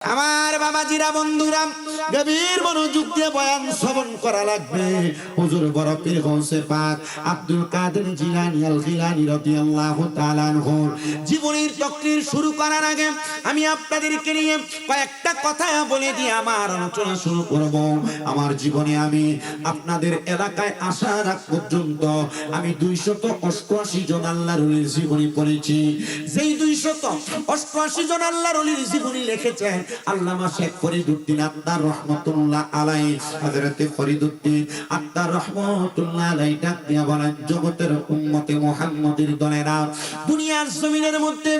আমার বাবাজিরা বন্ধুরা গভীর মনোযোগ দিয়ে বয়ান শ্রবণ করা লাগবে। হুজুর বড় পীর গৌসে পাক আব্দুল কাদের জিলানী আল জিলানী রাদিয়াল্লাহু তাআলা আনহু জীবনের তকরির শুরু করার আগে আমি আপনাদেরকে নিয়ে কয়েকটা কথা বলে দিয়ে আমার আলোচনা শুরু করব। আমার জীবনে আমি আপনাদের এলাকায় আসার আগ পর্যন্ত আমি 288 জন আল্লাহর ওলির জীবনী পড়েছি। যেই 288 জন আল্লাহর ওলির জীবনী লিখেছেন আল্লামা শেখ ফরিদউদ্দীন আত্মার রহমাতুল্লাহ আলাইহি। হযরতে ফরিদউদ্দীন আত্মার রহমাতুল্লাহ আলাইহি ডাক দিয়া বলেন, জগতের উম্মতে মুহাম্মদের দলেরা, দুনিয়ার জমিনের মধ্যে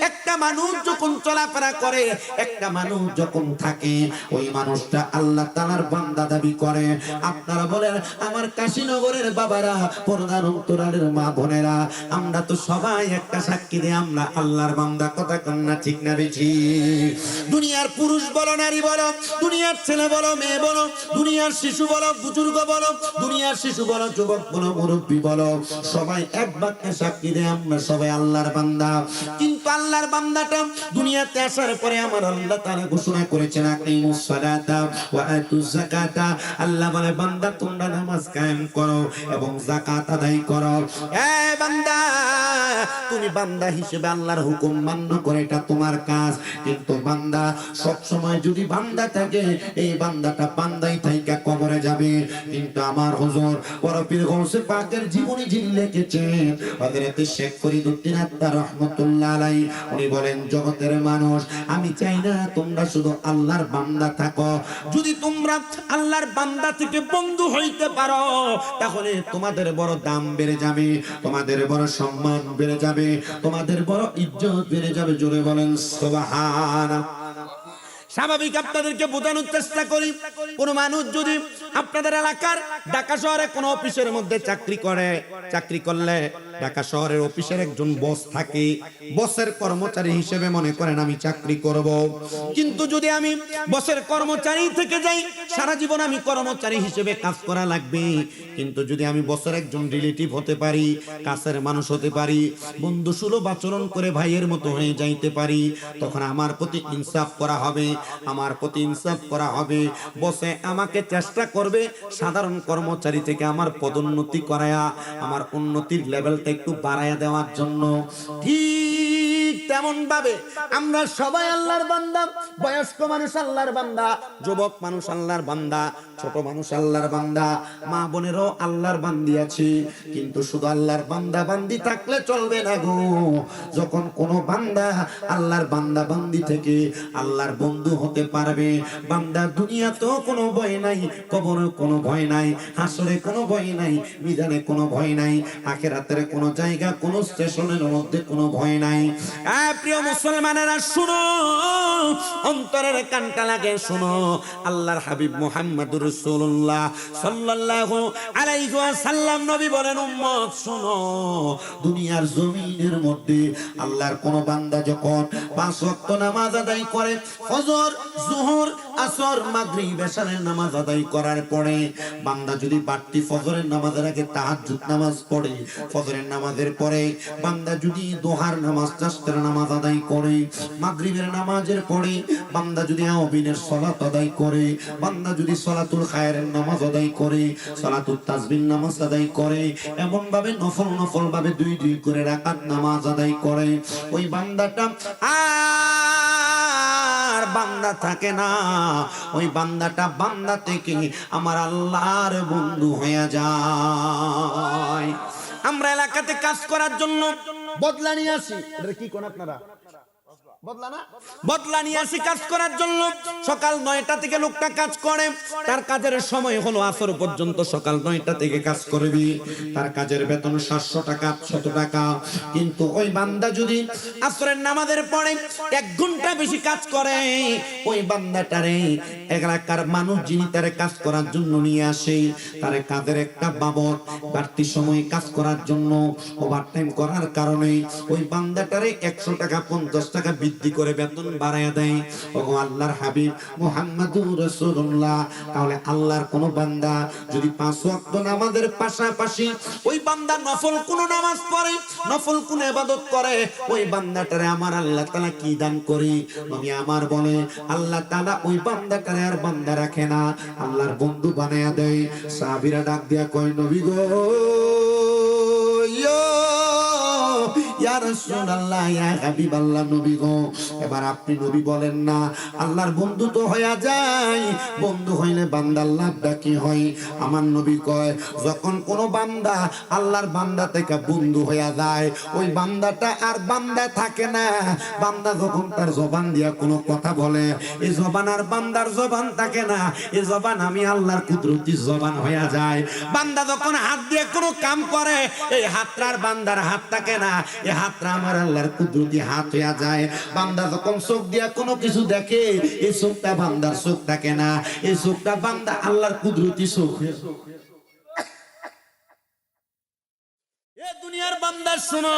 একটা মানুষ যখন চলাফেরা করে, একটা মানুষ যখন থাকে, ওই মানুষটা আল্লাহ তাআলার বান্দা দাবি করে। আপনারা বলেন আমার কাশীনগরের বাবারা, পর্দার অন্তরালের মা বোনেরা, আমরা তো সবাই একটা সাক্ষী দিয়ে আমরা আল্লাহর বান্দা। কথা কন্যা ঠিক না বেশি? দুনিয়ার পুরুষ বলো নারী বলো, দুনিয়ার ছেলে বলো মেয়ে বলো, দুনিয়ার শিশু বলো বুজুর্গ বলো, দুনিয়ার শিশু বলো যুবক বলো মুরব্বী বলো, সবাই এক বাক্যে সাক্ষী দেয় আমরা সবাই আল্লাহর বান্দা। কিন্তু আল্লাহর বান্দাটা দুনিয়াতে আসার পরে আমার আল্লাহ তাআলা ঘোষণা করেছেন আকিমুস সালাতা ওয়া আতুজ যাকাতা। আল্লাহ বলে বান্দা তোমরা নামাজ কায়েম করো এবং যাকাত আদায় করো। এ বান্দা, তুমি বান্দা হিসেবে আল্লাহর হুকুম মান্য করে এটা তোমার কাজ। কিন্তু বান্দা সব সময় যদি বান্দা থাকে, এই বান্দাটা বান্দাই থাইকা কবরে যাবে। কিন্তু আমার হুজুর বড় পীর গৌসে পাকের জীবনী যিনি লিখেছেন হযরত শেখ ফরিদউদ্দীন আত্মার রহমাতুল্লাহ আলাইহি, উনি বলেন জগতের মানুষ, আমি চাই না তোমরা শুধু আল্লাহর বান্দা থাকো। যদি তোমরা আল্লাহর বান্দা থেকে বন্ধু হইতে পারো, তাহলে তোমাদের বড় দাম বেড়ে যাবে, তোমাদের বড় সম্মান বেড়ে যাবে, তোমাদের বড় ইজ্জত বেড়ে যাবে। জোরে বলেন সুবহানাল্লাহ। স্বাভাবিক আপনাদেরকে বোঝানোর চেষ্টা করি, কোন মানুষ যদি আপনাদের এলাকার ঢাকা শহরে কোন অফিসের মধ্যে চাকরি করে, চাকরি করলে ঢাকা শহরের অফিসের একজন বস থাকে, বসের কর্মচারী হিসেবে মনে করেন আমি চাকরি করব। কিন্তু যদি আমি বসের কর্মচারী থেকে যাই, সারা জীবন আমি কর্মচারী হিসেবে কাজ করা লাগবে। কিন্তু যদি আমি বসের একজন রিলেটিভ হতে পারি, কাছের মানুষ হতে পারি, বন্ধু সুলভ আচরণ করে ভাইয়ের মতো হয়ে যাইতে পারি, তখন আমার প্রতি ইনসাফ করা হবে, আমার প্রতি ইনসাফ করা হবে। বসে আমাকে চেষ্টা করবে সাধারণ কর্মচারী থেকে আমার পদোন্নতি করায়া, আমার উন্নতির লেভেলটা একটু বাড়ায়া দেওয়ার জন্য। ঠিক তেমন ভাবে আমরা সবাই আল্লাহর বান্দা, বয়স্ক মানুষ আল্লাহর বান্দা, যুবক মানুষ আল্লাহর বান্দা, ছোট মানুষ আল্লাহর বান্দা, মা বোনেরও আল্লাহর বান্দি আছে। কিন্তু শুধু আল্লাহর বান্দা বান্দি থাকলে চলবে না গো। যখন কোন বান্দা আল্লাহর বান্দা বান্দি থেকে আল্লাহর বন্ধু হতে পারবে, বান্দার দুনিয়াতেও কোনো ভয় নাই, কবরে কোনো ভয় নাই, হাসরে কোনো ভয় নাই, মিজানে কোনো ভয় নাই, আখিরাতের কোনো জায়গা কোনো স্টেশনের মধ্যে কোনো ভয় নাই। প্রিয় মুসলমানেরা শুনো, অন্তরের কানটা লাগে শুনো। আল্লাহর হাবিব মুহাম্মদুর রাসূলুল্লাহ সাল্লাল্লাহু আলাইহি ওয়াসাল্লাম নবী বলেন, উম্মত শুনো, দুনিয়ার জমিনের মধ্যে আল্লাহর কোন বান্দা যখন 5 ওয়াক্ত নামাজ আদায় করে, ফজর যোহর আসর মাগরিব এশারের নামাজ আদায় করার পরে, বান্দা যদি বাড়তি ফজরের নামাজের আগে তাহাজ্জুদ নামাজ পড়ে, ফজরের নামাজের পরে বান্দা যদি দোহার নামাজ চাষের নামাজ আদায় করে, মাগরিবের নামাজের পরে বান্দা যদি আওবিনের সালাত আদায় করে, বান্দা যদি সালাতুল খায়রের নামাজ আদায় করে, সালাতুত তাসবিহ নামাজ আদায় করে, এমন ভাবে নফল নফল ভাবে 2 করে রাকাত নামাজ আদায় করে, ওই বান্দাটা আর বান্দা থাকে না। ওই বান্দাটা বান্দা থেকে আমার আল্লাহর বন্ধু হয়ে যায়। আমরা এলাকাতে কাজ করার জন্য বদলা নিয়ে আসি, এটা কি কোন আপনারা বদলা নিয়ে আসি কাজ করার জন্য। সকাল 9টা থেকে লোকটা কাজ করে, তার কাজের সময় হলো আসর পর্যন্ত, সকাল 9টা থেকে কাজ করবি, তার কাজের বেতন 700 টাকা 800 টাকা। কিন্তু ওই বান্দা যদি আসরের নামাজের পরে 1 ঘন্টা বেশি কাজ করে, ওই বান্দাটারে এলাকার মানুষ যিনি তার কাজ করার জন্য নিয়ে আসে, তার কাজের একটা বাবদ বাড়তি সময় কাজ করার জন্য ওভারটাইম করার কারণে ওই বান্দাটারে 100 টাকা 50 টাকা বৃদ্ধি করে বেতন বাড়ায়া দেয়। ও আল্লাহর হাবিব মুহাম্মাদুর রাসূলুল্লাহ, তাহলে আল্লাহর কোন বান্দা যদি 5 ওয়াক্ত নামাজের পাশাপাশি ওই বান্দা নফল কোন নামাজ পড়ে, নফল কোন ইবাদত করে, ওই বান্দাটারে আমার আল্লাহ তাআলা কি দান করে? নবী আমার বলে আল্লাহ তাআলা ওই বান্দাটারে আর বান্দা রাখে না, আল্লাহর বন্ধু বানায়া দেয়। সাহাবীরা ডাক দিয়া কয়, নবী গো, ইয়া রাসূলুল্লাহ, ইয়া হাবিবাল্লাহ, নবী গো, এবার আপনি নবী বলেন না, আল্লাহর বন্ধু তো হইয়া যায়, বন্ধু হইলে বান্দার লাভটা কি হয়? আমার নবী কয়, যখন কোন বান্দা আল্লাহর বান্দা থেকে বন্ধু হইয়া যায়, ওই বান্দাটা আর বান্দা থাকে না। বান্দা যখন তার জবান দিয়া কোনো কথা বলে, এই জবান আর বান্দার জবান থাকে না, এই জবান আমি আল্লাহর কুদরতি জবান হইয়া যায়। বান্দা যখন হাত দিয়ে কোনো কাম করে, এই হাতটার বান্দার হাত থাকে না, এই হাতটা আমার আল্লাহর কুদরতি হাত হইয়া যায়। বান্দা যখন চোখ দিয়া কোনো কিছু দেখে, এই চোখটা বান্দার চোখ থাকে না, এই চোখটা বান্দা আল্লাহর কুদরতি চোখ। এ দুনিয়ার বান্দা শোনো,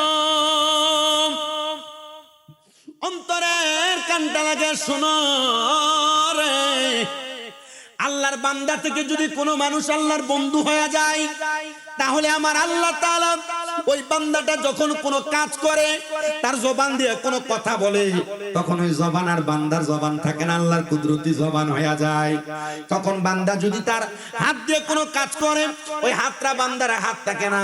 অন্তরের কানটা লাগে শোনো রে, আল্লাহর বান্দা থেকে যদি কোনো মানুষ আল্লাহর বন্ধু হয়ে যায়, তাহলে আমার আল্লাহ তাআলা ওই বান্দাটা যখন কোনো কাজ করে, তার জবান দিয়ে কোনো কথা বলে, তখন ওই জবান আর বান্দার জবান থাকে না, আল্লাহর কুদরতি জবান হয়ে যায়। তখন বান্দা যদি তার হাত দিয়ে কোনো কাজ করে, ওই হাতটা বান্দার হাত থাকে না,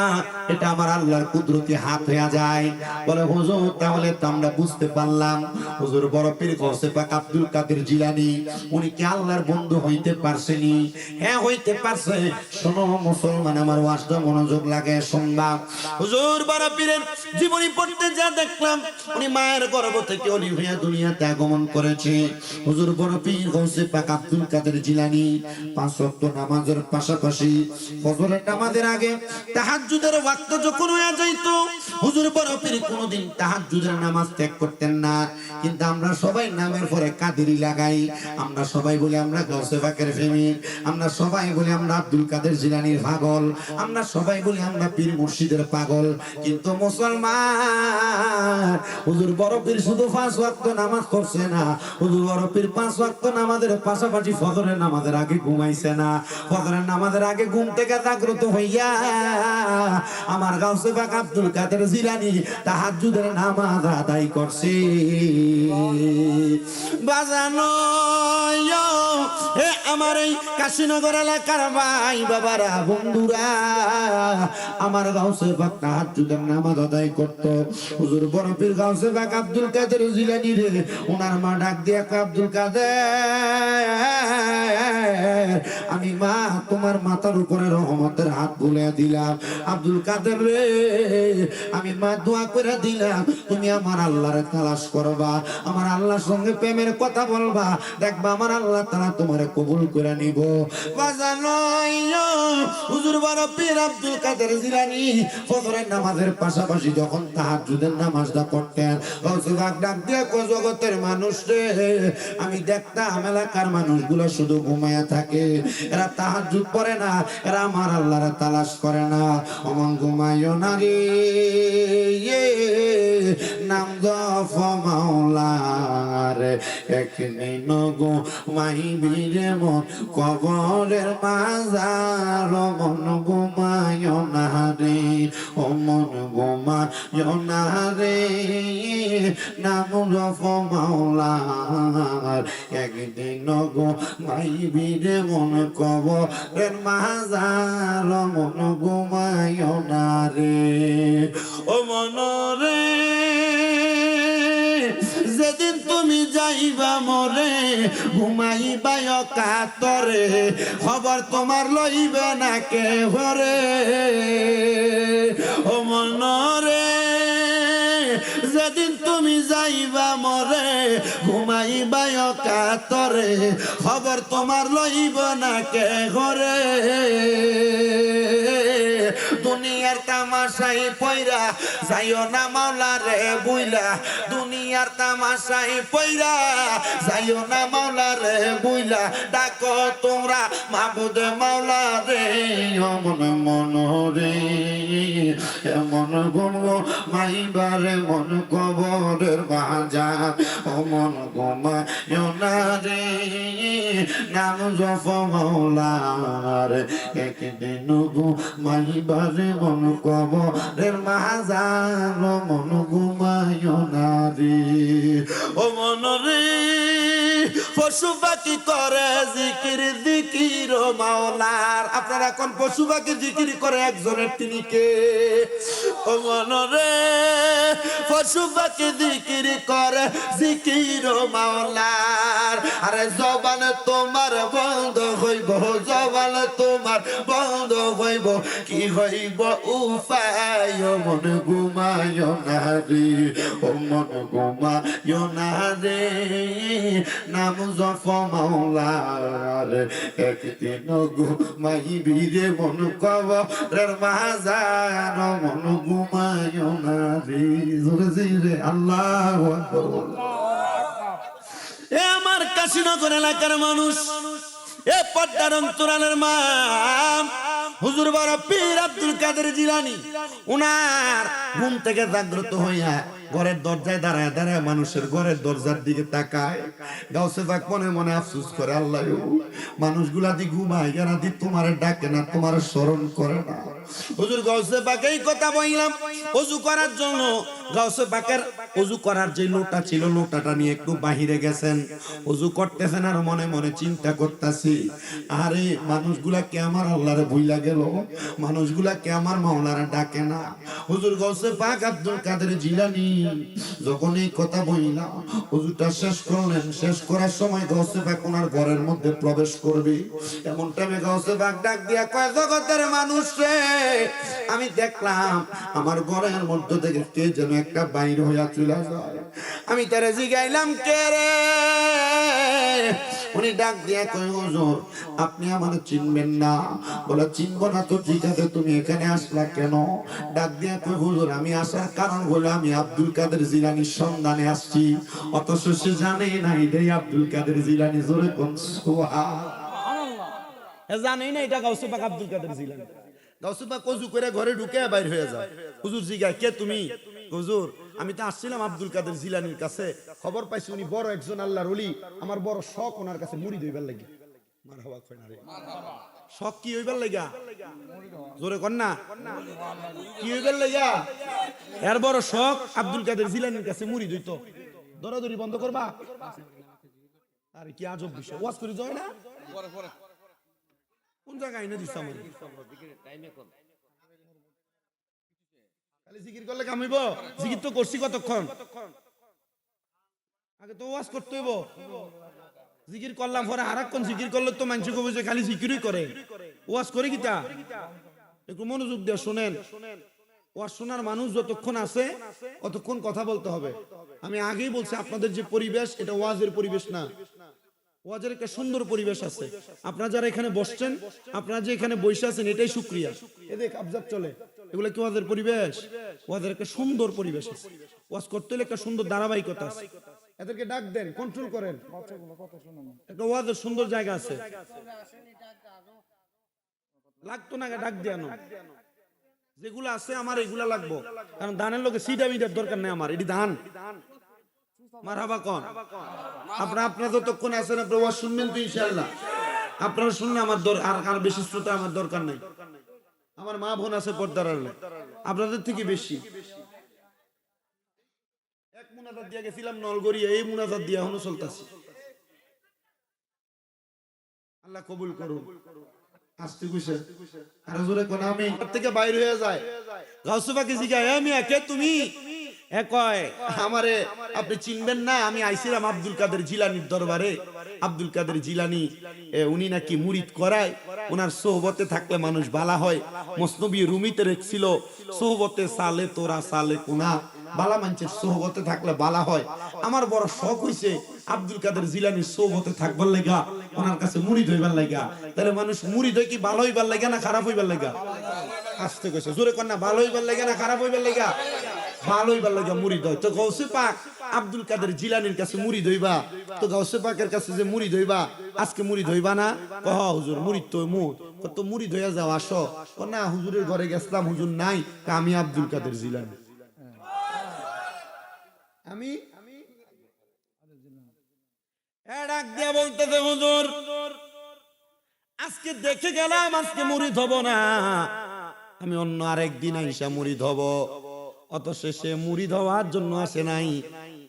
এটা আমার আল্লাহর কুদরতি হাত হয়ে যায়। বলে হুজুর, তাহলে তো আমরা বুঝতে পারলাম, হুজুর বড় পীর গৌসে পাক আব্দুল কাদের জিলানী উনি কি আল্লাহর বন্ধু হইতে পারছেনি? হ্যাঁ, হইতে পারছে। শোনো মুসলমান, আমার ওয়াজটা মনোযোগ লাগে শুনবা। হুজুর বড় পীরের জীবনী পড়তে যা দেখলাম, উনি মায়ের গর্ভ থেকে ওলি হইয়া দুনিয়াতে আগমন করেছে। হুজুর বড় পীর গৌসে পাক আব্দুল কাদের জিলানী 5 ওয়াক্ত নামাজের পাশাপাশি ফজরের নামাজের আগে তাহাজ্জুদের ওয়াক্ত যখন হয়ে যাইত, হুজুর বড় পীর কোনদিন তাহাজ্জুদের নামাজ ত্যাগ করতেন না। কিন্তু আমরা সবাই নামের পরে কাদেরি লাগাই, আমরা সবাই বলি আমরা গৌসে পাকের প্রেমিক, আমরা সবাই বলি আমরা আব্দুল কাদের জিলানীর পাগল, আমরা সবাই বলি আমরা পীর মুর্শিদের পাগল। কিন্তু মুসলমান, হুজুর বড় পীর শুধু 5 ওয়াক্ত নামাজ পড়ছে না, হুজুর বড় পীর 5 ওয়াক্ত নামাজের পাশাপাশি ফজরের নামাজের আগে ঘুমাইছে না। ফজরের নামাজের আগে ঘুম থেকে জাগ্রত হইয়া আমার গাউসে পাক আব্দুল কাদের জিলানী তাহাজ্জুদের নামাজ আদায় করছে। বাজানো হে আমার এই কাশীনগর এলাকার ভাই বাবারা, বন্ধুরা, আমার গাউসে পাক তাহাজ্জুদের নামাজ আদায় করত। হুজুর বড় পীর গাউসে পাক আব্দুল কাদের জিলানী রে ওনার মা ডাক দিয়া কয়, আব্দুল কাদের, আমি মা তোমার মাথার উপরে রহমতের হাত বুলিয়ে দিলাম। আব্দুল কাদের রে, আমি মা দোয়া করে দিলাম, তুমি আমার আল্লাহর তালাশ করবা, আমার আল্লাহর সঙ্গে প্রেমের কথা বলবা, দেখবা আমার আল্লাহ তাআলা তোমারে কবুল করে নিব। বাজানো হুজুর বড় পীর আব্দুল কাদের জিলানী ফজরের নামাজের পাশাপাশি যখন তাহাজ্জুদের নামাজটা পড়তেন, ডাক দিয়ে কয়, জগতের মানুষ রে, আমি দেখতাম এলাকার মানুষগুলো শুধু ঘুমায়া থাকে, এরা তাহাজ্জুদ পড়ে না, এরা আমার আল্লাহর তালাশ করে না। অমন ঘুমাইও না রে, নাম জপ মাওলার, একদিন ঘুমাইবি রে মন কবরের মাজার। মন ঘুমাইও না রে, ও মন ঘুমাইও না রে, নাম জপ মাওলার, একদিন ঘুমাইবি রে মন কবরের মাজার। মন ঘুমাইও না রে, ও মন রে, যেদিন তুমি যাইবা মরে, ঘুমাইবা কাতরে, খবর তোমার লইবে না কে ভরে। ও মন রে, যেদিন তুমি যাইবা মরে, ঘুমাইবা কাতরে, খবর তোমার লইব না কে ঘরে। দুনিয়ার তামাশাই পয়রা যাইও না মাওলা রে বুইলা দুনিয়ার তামাশাই পয়রা যাইও না মাওলা রে বুইলা ডাকো তোমরা মাবুদ মাওলা রে মন মন রে এমন গুম মাইবারে মন কবরের বাজার ও মন ঘুমায়ো না রে নাম জপ মাওলার একদিন ঘুমাইবারে মন কবরের বাজার ও মন ঘুমায়ো না রে ও মন রে পশু পাখি করে জিকির দিকির মাওলার আপনারা কোন পশু পাখি জিকির করে একজনের তিনি কে ও মনরে পশু পাখি জিকির করে জিকির মাওলার আরে জবান তোমার বন্ধ হইব জবান তোমার বন্ধ হইব কি হইব উপায় মন ঘুমায় না রে ও মন ঘুমায় না রে নাম জপ মাওলার একদিন ঘুমাইবি রে মন কবরের বাজার মন ঘুমায় না রে জোরে রে আল্লাহু আকবার এ আমার কাশীনগর এলাকার মানুষ এ পদ্মার অন্তরালের মা হুজুর বড় পীর আব্দুল কাদের জিলানী উনার ঘুম থেকে জাগ্রত হইয়া ঘরের দরজায় দাঁড়ায় দাঁড়ায় মানুষের ঘরের দরজার দিকে তাকায় গাউসে পাক মনে মনে আফসোস করে আল্লাহ মানুষগুলা দি ঘুমায় এরা দি তোমার ডাকে না তোমার স্মরণ করে না হুজুর গাউসে পাক এই কথা বললাম ওযু করার জন্য গাউসে পাকের ওযু করার যে লোটা ছিল লোটাটা নিয়ে একটু বাহিরে গেছেন ওযু করতেছেন আর মনে মনে চিন্তা করতেছি আরে মানুষগুলা কে আমার আল্লাহরে ভুইলা গেল মানুষগুলা কে আমার মাওলারে ডাকে না হুজুর গাউসে পাক আব্দুল কাদের জিলানী যখন এই কথা বইলা ওযুটা শেষ করলেন শেষ করার সময় গাউসে পাক ওনার ঘরের মধ্যে প্রবেশ করবে এমন টাইমে গাউসে পাক ডাক দিয়া কয় জগতের মানুষ রে আমি দেখলাম আমার ঘরের মধ্যে থেকে কে যেন একটা বাইর হইয়া চলে যায় আমি তারে জিগাইলাম কে রে উনি ডাক দিয়া কয় হুজুর আপনি আমারে চিনবেন না বলে চিনবো না তো ঠিক আছে তুমি এখানে আসলা কেন ডাক দিয়া কয় হুজুর আমি আসার কারণ হলো আমি আব্দুল কাদের জিলানীর সন্ধানে আসছি অথচ সে জানে না এটাই আব্দুল কাদের জিলানী জোরে কোন সুবহানাল্লাহ জানেই না এটা গাউসে পাক আব্দুল কাদের জিলানী গাউসে পাক ওযু করে ঘরে ঢুকে বাইর হয়ে যায় হুজুর জিগায় কে তুমি হুজুর আমি তো আসছিলাম আব্দুল কাদের জিলানীর কাছে খবর পাইছি উনি বড় একজন আল্লাহর ওলি আমার বড় শখ ওনার কাছে মুরিদ হইবার লাগি মারহাবা কই না রে মারহাবা শখ কি হইবার লাগা জোরে কর না কি হইবার লাগা এর বড় শখ আব্দুল কাদের জিলানীর কাছে মুরিদ হইতো দরাদরি বন্ধ করবা আরে কি আজব বিষয় ওয়াজ করে যায় না পরে পরে কোন জায়গায় এনে দিছ আমার টাইমে কোন খালি জিকির করলে কাম হইব জিকির তো করছি কতক্ষণ আগে তো ওয়াজ করতে হইব জিকির করলাম পরে আরেকক্ষণ জিকির করলে তো মানুষ কবে যে খালি জিকিরই করে ওয়াজ করে কিটা একটু মনোযোগ দিয়ে শুনেন ওয়াজ শোনার মানুষ যতক্ষণ আছে ততক্ষণ কথা বলতে হবে আমি আগেই বলছি আপনাদের যে পরিবেশ এটা ওয়াজের পরিবেশ না ওয়াজের একটা সুন্দর পরিবেশ আছে আপনারা যারা এখানে বসছেন আপনারা যে এখানে বসে আছেন এটাই শুকরিয়া এই দেখ আবজাব চলে এগুলা কি ওয়াজের পরিবেশ ওয়াজের একটা সুন্দর পরিবেশ আছে ওয়াজ করতে হলে একটা সুন্দর ধারাবাহিকতা আছে এদেরকে ডাক দেন কন্ট্রোল করেন একটা ওয়াজের সুন্দর জায়গা আছে লাগতো না ডাক দেয়ানো যেগুলো আছে আমার এগুলা লাগবো কারণ দানের লোকে সিটা মিটার দরকার নেই আমার এটি দান মারহাবা কোন আপনারা যতক্ষণ আছেন আপনারা ওয়াজ শুনবেন তো ইনশাআল্লাহ আপনারা শুনলে আমার আর বেশি শ্রোতা আমার দরকার নাই আমার মা বোন আছে পর্দার আড়ালে আপনাদের থেকে বেশি এক মুনাজাত দিয়া গেছিলাম নলগড়িয়া এই মুনাজাত দিয়া এখনো চলতেছে আল্লাহ কবুল করুন আসতে কইছে আর জোরে কোন আমি থেকে বাইরে হয়ে যায় গাউসে পাক জিগায় আমি কে তুমি কয় আমারে আপনি চিনবেন না আমি আইছিলাম আব্দুল কাদের জিলানীর দরবারে আব্দুল কাদের জিলানী উনি নাকি মুরিদ করায় ওনার সোহবতে থাকলে মানুষ বালা হয় মসনবী রুমিতে রেখছিল সোহবতে সালে তোরা সালে কোনা বালা মানুষের সোহবতে থাকলে বালা হয় আমার বড় শখ হইছে আব্দুল কাদের জিলানীর সোহবতে থাকবার লাগা ওনার কাছে মুরিদ হইবার লাগা তাহলে মানুষ মুরিদ হয় কি ভালো হইবার লাগা না খারাপ হইবার লাগা আসতে কইছে জোরে কর না, ভালো হইবার লাগে না খারাপ হইবার লাগা? ভালো হইবার লাগে মুরিদ হয়। তো গৌসে পাক আব্দুল কাদের জিলানীর কাছে মুরিদ হইবা, তো গৌসে পাকের কাছে যে মুরিদ হইবা, আজকে মুরিদ হইবা না? কহ হুজুর মুরিদ তো মুদ, তো মুরিদ হইয়া যাও আসো। না হুজুরের ঘরে গেছলাম, হুজুর নাই, আমি আব্দুল কাদের জিলানী। আমি ডাক দিয়া বলতেছে হুজুর আজকে দেখে গেলাম আজকে মুরিদ হব না, আমি অন্য আরেকদিন আইসা মুরিদ হব। অথচ সে মুরিদ হওয়ার জন্য আসে নাই,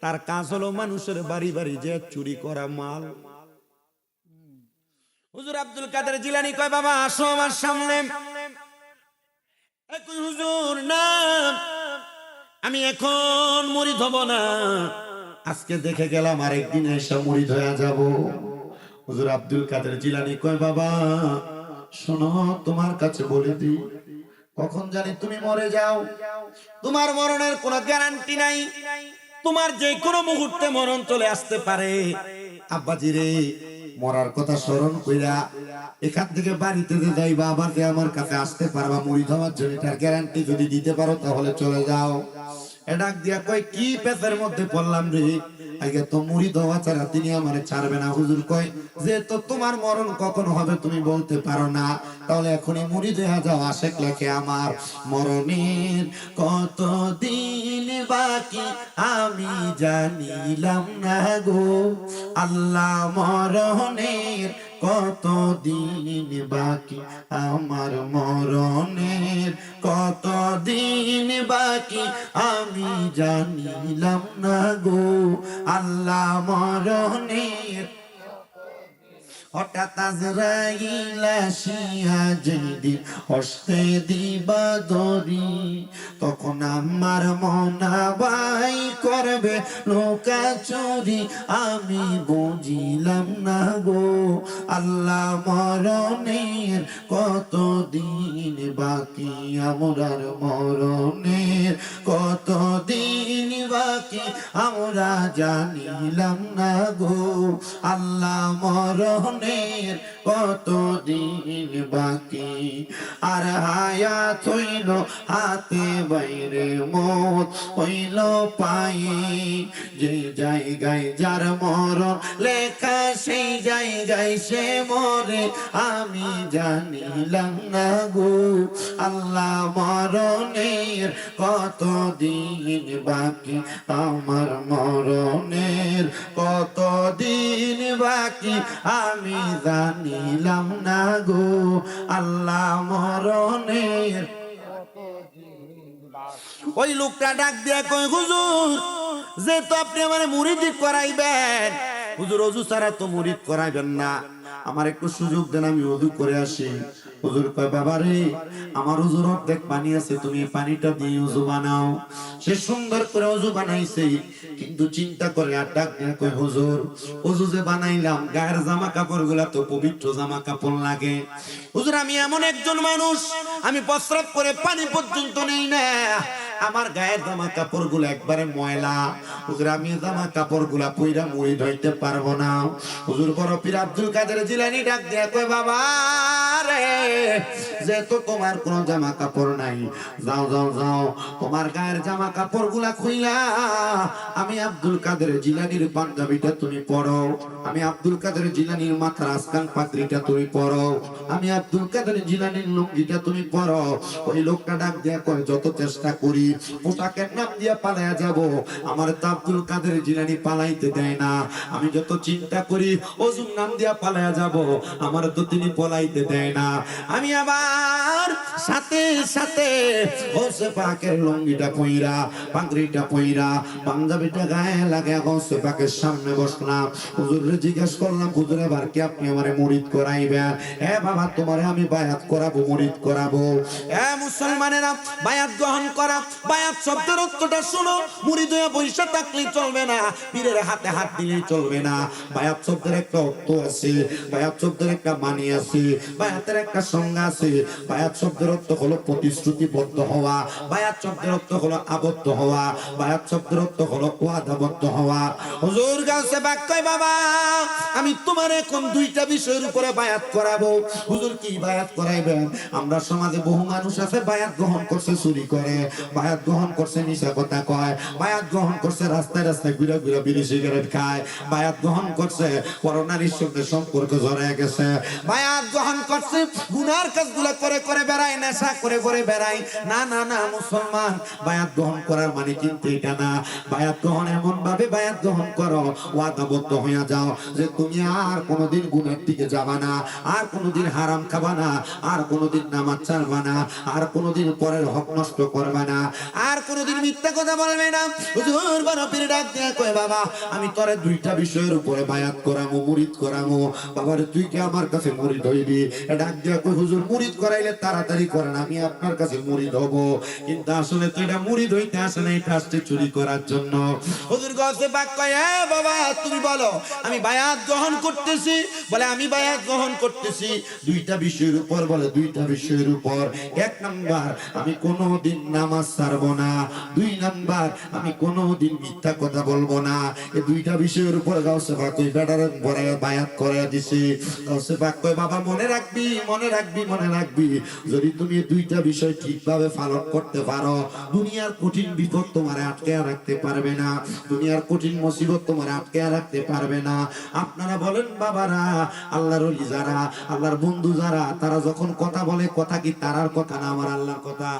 তার কাজ হলো মানুষের বাড়ি বাড়ি যে চুরি করা মাল। হুজুর আব্দুল কাদের জিলানী কয় বাবা আসো আমার সামনে। একই হুজুর না, আমি এখন মুরিদ হব না, আজকে দেখে গেলাম আরেকদিন এসে মুরিদ হয়ে যাব। হুজুর আব্দুল কাদের জিলানী কয় বাবা শোনো, তোমার কাছে বলে দিই, কখন জানি তুমি মরে যাও, তোমার মরণের কোনো গ্যারান্টি নাই, তোমার যে কোনো মুহূর্তে মরণ চলে আসতে পারে। আব্বাজি রে, মরার কথা স্মরণ কইরা এখান থেকে বাড়িতে যে যাইবা, আবার যে আমার কাছে আসতে পারবা মুরিদ হওয়ার জন্য, তার গ্যারান্টি যদি দিতে পারো তাহলে চলে যাও। ডাক দিয়া কয় কি পেছার মধ্যে পড়লাম রে, আগে তো মুরিদ হওয়া ছাড়া তিনি আমারে ছাড়বে না। হুজুর কয় যে তো তোমার মরণ কখন হবে তুমি বলতে পারো না, তাহলে এখনই মুরিদ হয়ে যাও। আশেক লেখে আমার মরণের কত দিন বাকি আমি জানিলাম না গো, আল্লাহ মরণের কত দিন বাকি আমার মরণের কত দিন বাকি আমি জানিলাম না গো, আল্লাহ মরণের। হঠাৎ আজরাইল আসিয়া যেদিন হস্তে দিবা দরি, তখন আমার মনাবাই করবে লোকা চুরি, আমি বুঝিলাম না গো, আল্লাহ মরণের কত দিন বাকি আমরার মরণের কত দিন বাকি আমরা জানিলাম না গো, আল্লাহ মরণের কত দিন বাকি। আর হায়াত হইল হাতে বাইরে মত হইল পায়ে, যে জায়গায় যার মরণ লেখা সেই জায়গায় সে মরে, আমি জানিলাম না গো, আল্লাহ মরণের কত দিন বাকি আমার মরণের কত দিন বাকি আমি জানিলাম না গো, আল্লাহ মরণের। ওই লোকটা ডাক দিয়া কয় হুজুর যে তো আপনি আমার মুরিদি করাইবেন, হুজুর ওযু ছাড়া তো মুরিদ করাইবেন না, আমার একটু সুযোগ দেন আমি ওযু করে আসি। হুজুর কয় বাবা রে, আমার ওযুর অর্ধেক পানি আছে, তুমি পানিটা দিয়ে ওযু বানাও। সে সুন্দর করে ওযু বানাইছে, কিন্তু চিন্তা করে আর ডাক দিয়া কয় হুজুর ওযু যে বানাইলাম গায়ের জামা কাপড় গুলা তো পবিত্র জামা কাপড় লাগে। হুজুর আমি এমন একজন মানুষ, আমি প্রস্রাব করে পানি পর্যন্ত নেই না, আমার গায়ের জামা কাপড় গুলো একবারে ময়লা। হুজুর আমি জামা কাপড় গুলা পইরা মুড়ি ধইতে পারবো না। হুজুর বড় পীর আব্দুল কাদের জিলানী ডাক দিয়া কয় বাবা রে, যেহেতু তোমার কোনো জামা কাপড় নাই, যাও যাও যাও তোমার গায়ের জামা কাপড় গুলা খুইলা আমি আব্দুল কাদের জিলানীর পাঞ্জাবিটা তুমি পরো, আমি আব্দুল কাদের জিলানীর মাথার আসকান পাগড়িটা তুমি পরো, আমি আব্দুল কাদের জিলানীর লুঙ্গিটা তুমি পরো। ওই লোকটা ডাক দিয়া কয় যত চেষ্টা করি পোশাকের নাম দিয়া পালাইয়া যাব, আমার তো আব্দুল কাদের জিলানী পালাইতে দেয় না। আমি যত চিন্তা করি ওযুর নাম দিয়া পালাইয়া যাব, আমার তো তিনি পলাইতে দেয় না। আমি আবার সাথে সাথে গৌসে পাকের লুঙ্গিটা পইরা পাগড়িটা পইরা পাঞ্জাবিটা গায়ে লাগা গৌসে পাকের সামনে বসলাম। হুজুরে জিজ্ঞেস করলাম হুজুর এবার কি আপনি আমারে মুরিদ করাইবেন? হ্যাঁ বাবা তোমারে আমি বায়াত করাবো, মুরিদ করাবো। হ্যাঁ মুসলমানেরা বায়াত গ্রহণ করা, বায়াত শব্দের অর্থটা শুনো, মুরিদ হয়ে বৈশা থাকলেই চলবে না, পীরের হাতে হাত দিলেই চলবে না। বায়াত শব্দের একটা অর্থ আছে, বায়াত শব্দের একটা মানি আছে। বায়াত বায়াতের একটা সংজ্ঞা আছে। বায়াত শব্দের অর্থ হলো প্রতিশ্রুতিবদ্ধ হওয়া, বায়াত শব্দের অর্থ হলো আবদ্ধ হওয়া, বায়াত শব্দের অর্থ হলো ওয়াদাবদ্ধ হওয়া। হুজুর গাউসে পাক কয় বাবা আমি তোমার এখন দুইটা বিষয়ের উপরে বায়াত করাবো। হুজুর কি বায়াত করাইবেন? আমরা সমাজে বহু মানুষ আছে বায়াত গ্রহণ করছে চুরি করে, বায়াত গ্রহণ করছে মিছা কথা কয়, বায়াত গ্রহণ করছে রাস্তায় রাস্তায় ঘুরে ঘুরে বিড়ি সিগারেট খায়, বায়াত গ্রহণ করছে পরনারীর সঙ্গে সম্পর্ক জড়ায় গেছে, বায়াত গ্রহণ করছে গুনার কাজগুলো করে করে বেড়ায়, নেশা করে করে বেড়ায়। না না না মুসলমান, বায়াত গ্রহণ করার মানে কিন্তু এটা না। বায়াত গ্রহণ এমন ভাবে বায়াত গ্রহণ করো ওয়াদাবদ্ধ হয়ে যাও যে তুমি আর কোনোদিন গুনার দিকে যাবা না, আর কোনোদিন হারাম খাবা না, আর কোনোদিন নামাজ ছাড়বা না, আর কোনোদিন পরের হক নষ্ট করবা না, আর কোনোদিন মিথ্যা কথা বলবে না। হুজুর বড় পীর ডাক দিয়ে কয় বাবা আমি তোরে দুইটা বিষয়ের উপরে বায়াত করামু, মুরিদ করামু। বাবারে তুই কি আমার কাছে মুরিদ হইবি? ডাক দিয়ে কয় হুজুর মুরিদ করাইলে তাড়াতাড়ি করেন, আমি আপনার কাছে মুরিদ হব। কিন্তু আসলে তো এটা মুরিদ হইতে আসে না, এটা আসছে চুরি করার জন্য। হুজুর গাউসে পাক কয় এ বাবা তুমি বলো আমি বায়াত গ্রহণ করতেছি, বলে আমি বায়াত গ্রহণ করতেছি দুইটা বিষয়ের উপর, বলে দুইটা বিষয়ের উপর। এক নাম্বার আমি কোনোদিন নামাজ ছাড়বো না, দুই নাম্বার আমি কোনোদিন মিথ্যা কথা বলবো না। এই দুইটা বিষয়ের উপর গাউসে পাক ওই বেটারে বড় বায়াত করে দিছে। গাউসে পাক কয় বাবা মনে রাখবি, মনে রাখবি, মনে রাখবি, যদি তুমি এই দুইটা বিষয় ঠিকভাবে পালন করতে পারো দুনিয়ার কঠিন বিপদ তোমার আটকে রাখতে পারবে না, দুনিয়ার কঠিন মুসিবত তোমার আটকে রাখতে পারবে না। আপনারা বলেন বাবারা, আল্লাহর ওলি যারা, আল্লাহর বন্ধু যারা, তারা যখন কথা বলে কথা কি তারার কথা না আমার আল্লাহর কথা?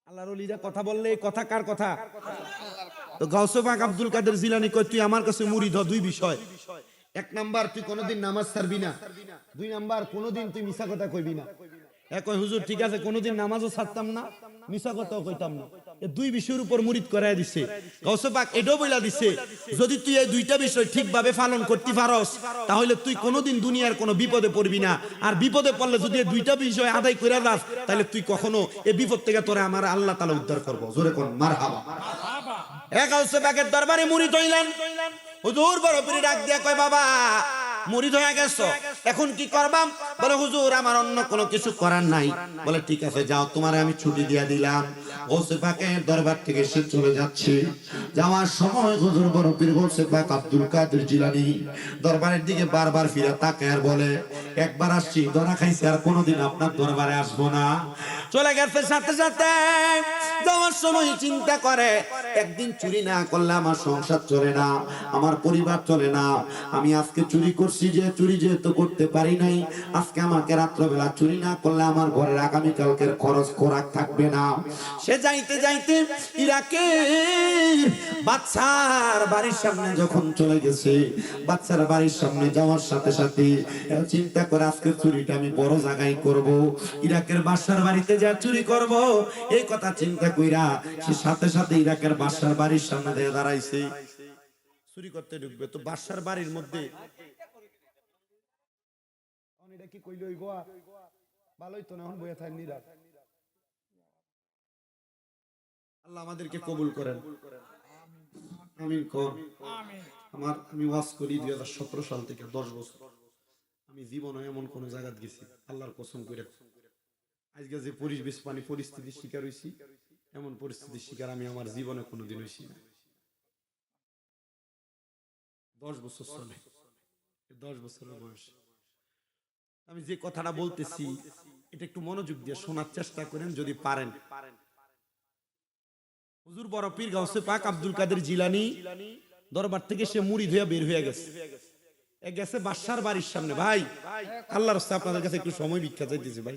আল্লাহর ওলিরা কথা বললে কথা কার কথা? তো গাউসে পাক আব্দুল কাদের জিলানী কয় তুই আমার কাছে মুরিদ হ দুই বিষয়। এক নাম্বার তুই কোনোদিন নামাজ ছাড়বি না, দুই নাম্বার কোনোদিন তুই মিছা কথা কইবি না। কয় হুজুর ঠিক আছে কোনোদিন নামাজও ছাড়তাম না, মিছা কথাও কইতাম না। এই দুই বিষয়ের উপর মুরিদ করায় দিছে। গাউসে পাক এটাও বইলা দিছে যদি তুই এই দুইটা বিষয় ঠিকভাবে পালন করতে পারস তাহলে তুই কোনোদিন দুনিয়ার কোনো বিপদে পড়বি না। আর বিপদে পড়লে যদি এই দুইটা বিষয় আদায় করে যাস তাহলে তুই কখনো এই বিপদ থেকে তোরে আমার আল্লাহ তাআলা উদ্ধার করব। জোরে কোন মারহাবা। গাউসে পাকের দরবারে মুরিদ হইলেন। হুজুর বড় পীর ডাক দিয়া কয় বাবা মুরিদ হয়ে গেছো এখন কি করবাম? বলে হুজুর আমার অন্য কোনো কিছু করার নাই। বলে ঠিক আছে যাও তোমারে আমি ছুটি দিয়ে দিলাম। গাউসে পাকের দরবার থেকে সে চলে যাচ্ছে। যাওয়ার সময় হুজুর বড় পীর গাউসে পাক আব্দুল কাদের জিলানী দরবারের দিকে বারবার ফিরে তাকায় আর বলে একবার আসছি ধরা খাইছি আর কোনোদিন আপনার দরবারে আসবো না। চলে গেছে সাথে সাথে যাওয়ার সময় চিন্তা করে একদিন চুরি না করলে আমার সংসার চলে না, আমার পরিবার চলে না। আমি আজকে চুরি করছি যে চুরি যেহেতু করতে পারি নাই, আজকে আমাকে রাত্রবেলা চুরি না করলে আমার ঘরের আগামীকালকের খরচ খোরাক থাকবে না। সে যাইতে যাইতে ইরাকের বাদশার বাড়ির সামনে যখন চলে গেছে, বাদশার বাড়ির সামনে যাওয়ার সাথে সাথে চিন্তা করে আজকে চুরিটা আমি বড় জায়গায় করব, ইরাকের বাদশার বাড়িতে যা চুরি করব। এই কথা চিন্তা কইরা সে সাথে সাথে ইরাকের বাদশার বাড়ির সামনে দিয়ে দাঁড়াইছে, চুরি করতে ঢুকবে। তো বাদশার বাড়ির মধ্যে এটা কি কইলো হইব? ভালোই তো না, এখন বইয়া থাকেন নীরব। আল্লাহ আমাদেরকে কবুল করেন, আমিন কোন। আমি ওয়াজ করি 2017 সাল থেকে 10 বছর। আমি জীবনে এমন কোন জায়গায় গেছি আল্লাহর কসম করে আজকে যে পরিবেশ পরিস্থিতির শিকার হইছি এমন পরিস্থিতির শিকার আমি আমার জীবনে কোনোদিন হইছি না। 10 বছর চলে, 10 বছরের বয়স। আমি যে কথাটা বলতেছি এটা একটু মনোযোগ দিয়ে শোনার চেষ্টা করেন যদি পারেন। হুজুর বড় পীর গাউসে পাক আব্দুল কাদের জিলানী দরবার থেকে সে মুরিদ হয়ে বের হয়ে গেছে। গেছে বাদশার বাড়ির সামনে। ভাই আল্লাহর রাস্তায় আপনাদের কাছে একটু সময় ভিক্ষা চাইতেছি ভাই।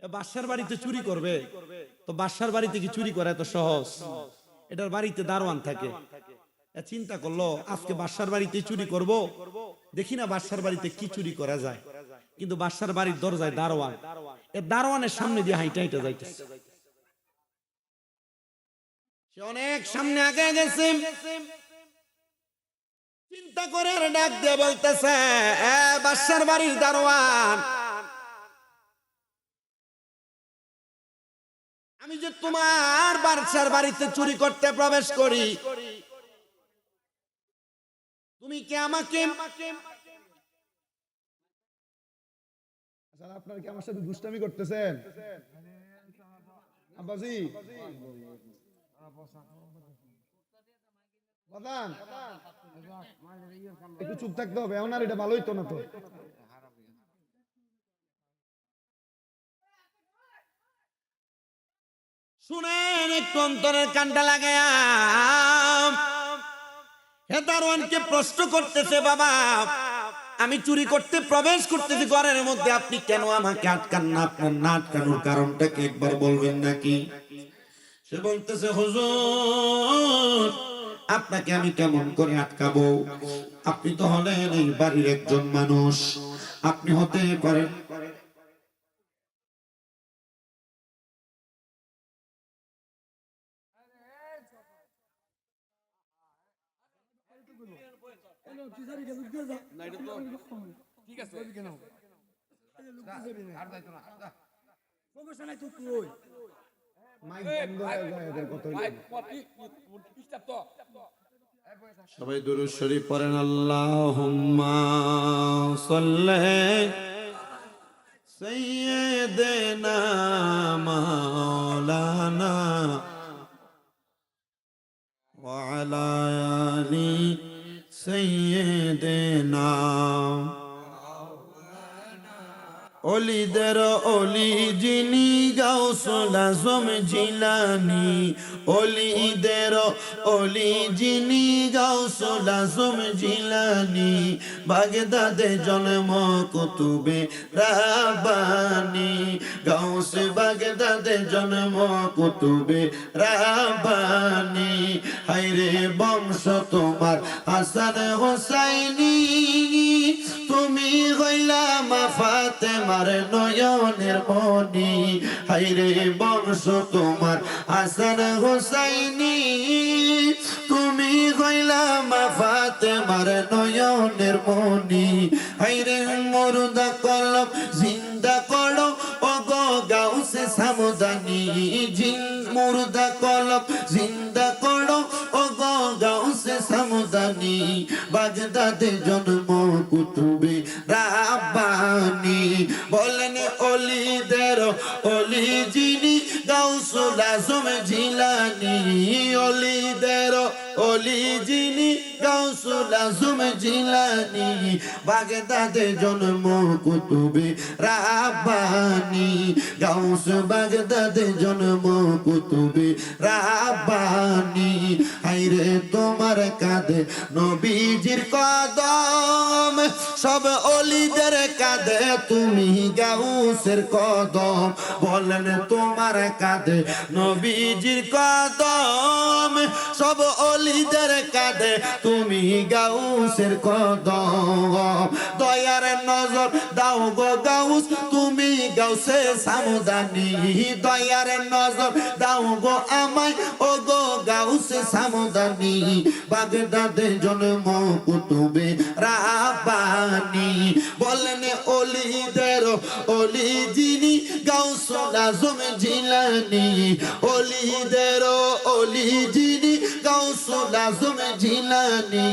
বাদশার বাড়িতে চুরি করবে, তো বাদশার বাড়িতে কি চুরি করা এত সহজ? এটার বাড়িতে দারোয়ান থাকে। চিন্তা করলো আজকে বাদশার বাড়িতে চুরি করব, দেখি না বাদশার বাড়িতে কি চুরি করা যায়। কিন্তু বাদশার বাড়ির দরজায় দারোয়ান, দারোয়ানের সামনে দিয়ে হাইটা হাইটা যাইতেছে। সে অনেক সামনে আগে গেছে, চিন্তা করে ডাক দিয়ে বলতেছে বাদশার বাড়ির দারোয়ান আমি যে তোমার বাদশার বাড়িতে চুরি করতে প্রবেশ করি তুমি কি আমাকে আসলে আপনারা কি আমার সাথে দুষ্টামি করতেছেন? আব্বাজি বাদান একটু চুপ থাকতে হবে, এখন আর এটা ভালোই তো না তো। শুনেন একটু অন্তরের কানটা লাগায়া, হে দারোয়ানকে প্রশ্ন করতেছে, বাবা আমি চুরি করতে প্রবেশ করতেছি ঘরের মধ্যে, আপনি কেন আমাকে আটকান না? আপনার না আটকানোর কারণটা কি একবার বলবেন নাকি? সে বলতেছে, হুজুর আপনাকে আমি কেমন করে আটকাবো? আপনি তো হলেন এই বাড়ির একজন মানুষ, আপনি হতে পারেন মাইক বন্ধ হয়ে যায় এদের কথা হইলে। সবাই দুরূদ শরীফ পড়েন, আল্লাহুম্মা সাল্লি সাইয়্যিদিনা মাওলানা ওয়া আলা আলি সাইয়্যিদিনা। অলিদের অলি যিনি গাউসুল আজম জিলানী, অলিদের অলি যিনি গাউসুল আজম জিলানী, বাগদাদে জন্ম কুতুবে রাব্বানী, গাউসে বাগদাদে জন্ম কুতুবে রাব্বানী। হায়রে বংশ তোমার হাসান হোসাইনি, তুমি হইলা মা ফাতেমার নয়নের মনি। হায়রে বংশ তোমার হাসান হোসাইনি, তুমি হইলা মা ফাতেমার নয়নের মনি। হায়রে মুর্দা কলব জিন্দা করো ও গো গাউসে সামদানি, মুর্দা কলব জিন্দা করো ও গো গাউসে সামদানি, বাগদাদে জন্ম কুতুবে রাব্বানী। বলেন অলিদের অলি যিনি গাউসুল আজম জিলানী, অলিদের অলি যিনি গাউসুল আজম জিলানী, বাগদাদে জন্ম কুতুবে রাব্বানী, গাউস বাগদাদে জন্ম কুতুবে রাব্বানী। হায়রে তোমার কাঁধে নবীজির কদম, সব অলিদের কাঁধে তুমি গাউসের কদম। বলেন তোমার কাঁধে নবীজির কদম, সব অলিদের কাঁধে তুমি গাউসের কদম। দয়ার নজর দাও গো গাউস, তুমি গাউসে সামদানি, দয়ার নজর দাও গো আমায় ও গো গাউসে সামদানি, বাগদাদে জন্ম কুতুবে রাব্বানী। বলেন অলিদের অলি যিনি গাউসুল আজম জিলানী, অলিদের অলি যিনি গাউসুল আজম জিলানী,